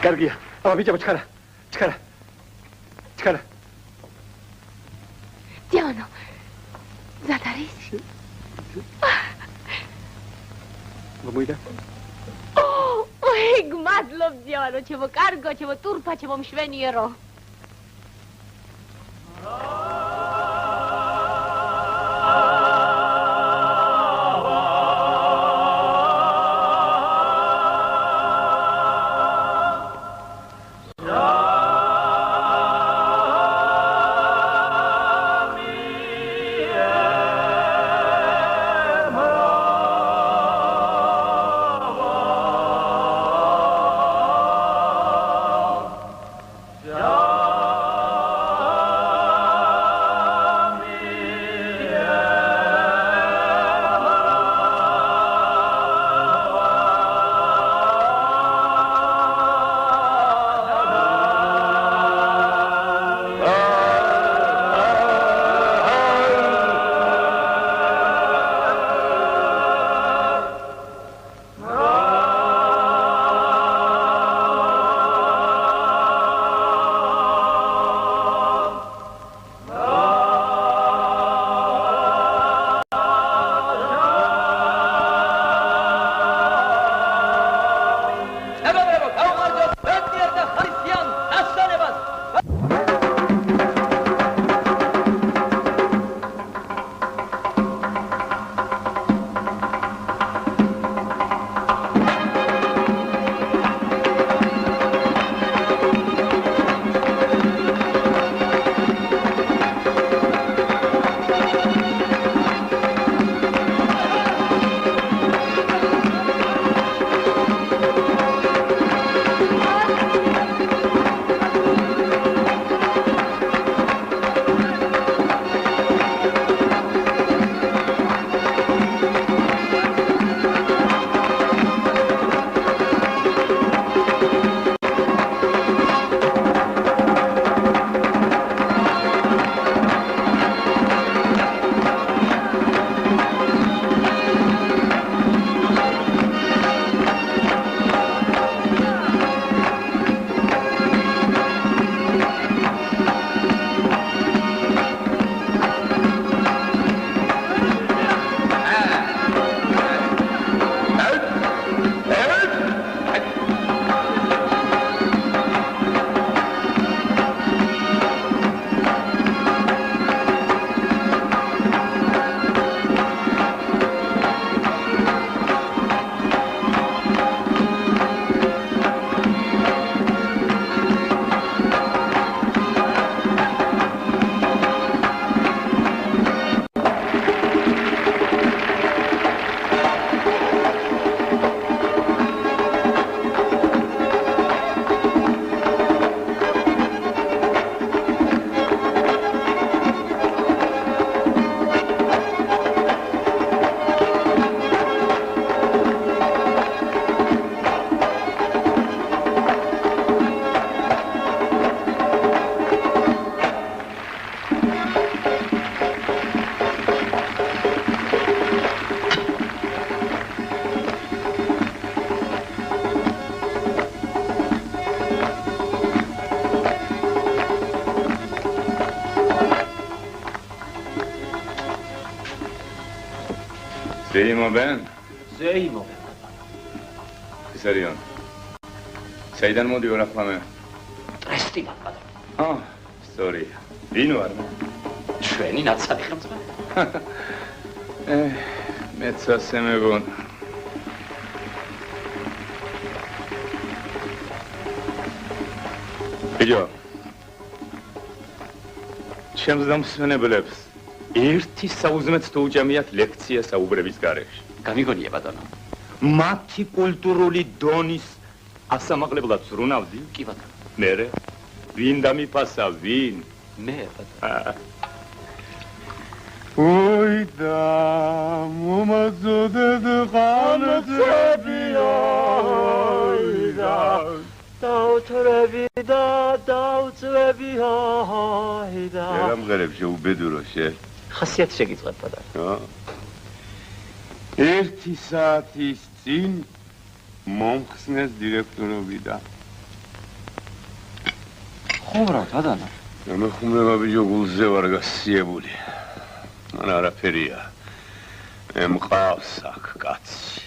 J: კარგია. აბა ბიჭო, ჩქარა.
H: დიანო. ზად არის?
J: მოიდა.
H: ოი, გმადლობ დიანო, ჩემო კარგო, ჩემო ტურფა, ჩემო მშვენიერო.
D: ზეიმობენ?
M: ზეიმობენ.
D: ის არიან. საიდან მოდიო ახლა?
M: ტრესტიდან
D: ბატონო. სწორია. ვინ ვარ?
M: ჩვენი ნაცადი ხელმძღვანელი.
D: მეც ასე მეგონა. ბიჭო. ჩემს დამსვენებლებს ერთი საუზმეც თუ უჭამიათ ლექცია საუბრების გარეშე.
M: გამიგონია ბატონო.
D: მათი კულტურული დონის ასამაღლებლად ზრუნავდი?
M: კი ბატონო.
D: მერე ვინ დამიფასა, ვინ?
M: მე ბატონო.
O: ოი და მომაძოდეთ ყანწებია და დაუწრები და
D: ერამღერებ შეუბედურო შე.
M: ხასიათი შეგიწყებ ბატონო.
O: ერთი საათის წინ მომხსნეს დირექტორობიდან.
M: ხუმრობ ბატონო.
D: მე ხუმრობა ბიჭო გულზე ვარ გასიებული. მან არაფერია. მე მყავს აქ კაცი.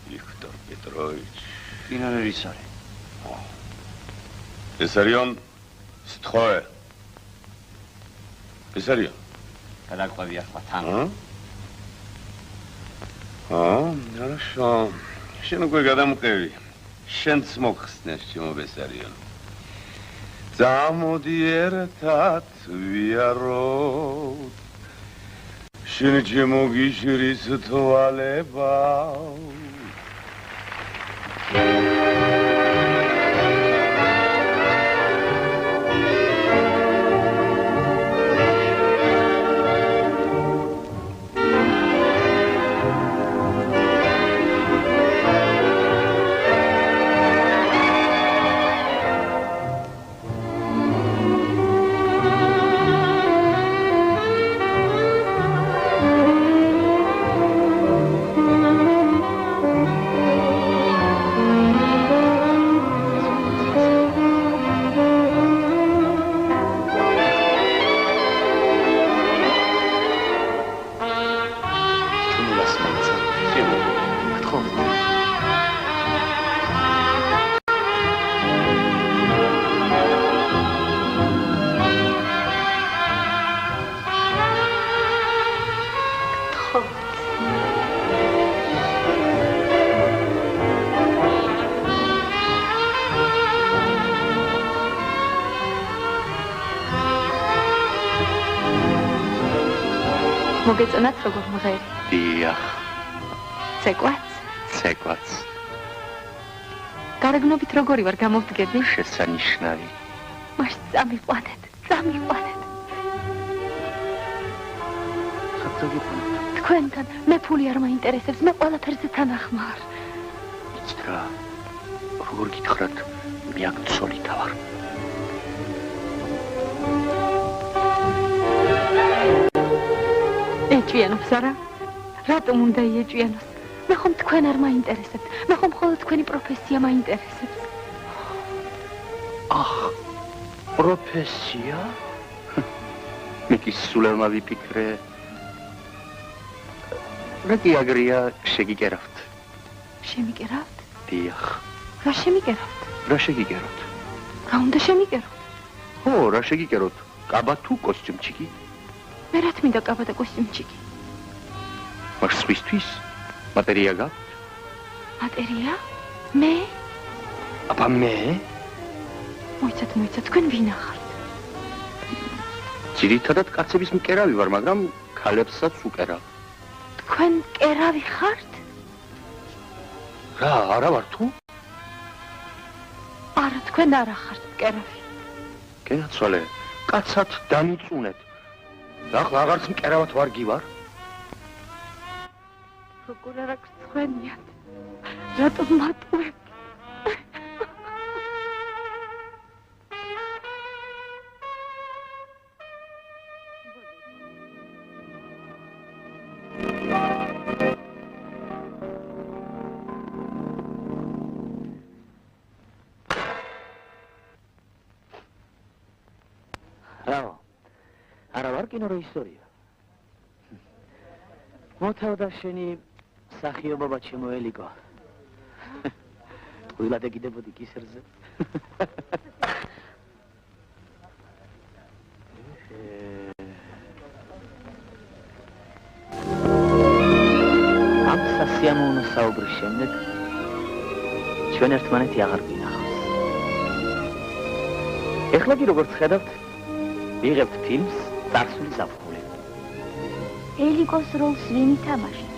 D: ვიქტორ პეტროვიჩი.
M: ვინ არის არის?
D: ეს არიან სთხოვე. ეს არიან.
M: გადაყვები ახლა თან.
D: хорошо. შენ უკვე გადამყევი. შენც მოხსნეს ჩემო ბესარიონ. წამოდი ერთად ვიაროთ. შენ ჩემო გიშრის თვალება.
N: მოგეწონათ როგორ მღერი?
M: დიახ.
N: ცეკვაც?
M: ცეკვაც.
N: გარეგნობით როგორი ვარ გამოვდგები?
M: შესანიშნავი.
N: მას წამიყვანეთ. თქვენთან მე ფული არ მაინტერესებს, მე ყველაფერზე თანახმარ.
M: იცით რა, როგორ გითხრათ, მე აქ ცოლითა ვარ.
N: ეჭვიანობს არა? რატომ უნდა იეჭვიანოს? მე ხომ თქვენ არ მაინტერესებთ, მე ხომ მხოლოდ თქვენი პროფესია მაინტერესებს.
M: ახ, პროფესია? მე კი სულ არ მივიფიქრე. რა კი აგრია შეგიკერავთ?
N: შემიკერავთ?
M: დიახ.
N: რა შემიკერავთ?
M: რა შეგიკერავთ?
N: რა უნდა შემიკერავთ?
M: ო, რა შეგიკეროთ? კაბა თუ კოსტიუმჩიკი?
N: მე რა თმინდა კაბა და კოსტიუმჩიკი?
M: მას სხვისთვის მატერია გაქვთ?
N: მატერია? მე?
M: აბა მე?
N: მოიცათ, თქვენ ვინ ახართ?
M: ძირითადად კაცების მკერავი ვარ, მაგრამ ქალებსაც უკერავ.
N: თქვენ მკერავი ხართ?
M: რა, არა ვარ თუ?
N: არა, თქვენ არ ახართ მკერავი.
M: გენაცვალე, კაცად დამიწუნეთ. ახლა აღარც მკერავად ვარ გივარ?
N: როგორ არა გწვენიათ? რატომ მატყუებთ?
M: რა? არა ვარ კინორეჟისორია.
B: მოთავდა შენი სახიობობა ჩემო ელიგო. ვილად ეგიდებოდი კისერზე. ამ სასიამოვნო საუბრის შემდეგ ჩვენ ერთმანეთი აღარ გვინახავს. ეხლა კი როგორც ხედავთ, ვიღებთ ფილმს „წარსული ზაფხული“.
A: ელიგოს როლს ვინ ითამაშებს?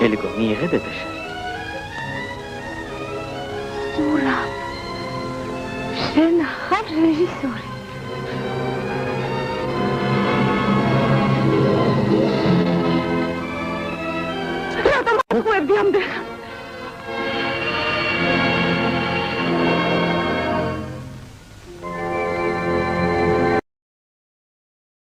B: ელიგო, მიიღეთ ეს.
N: სურამ. შენ ხარ რეჟისორი. რატომ ხვევდი ამდენ ხანს?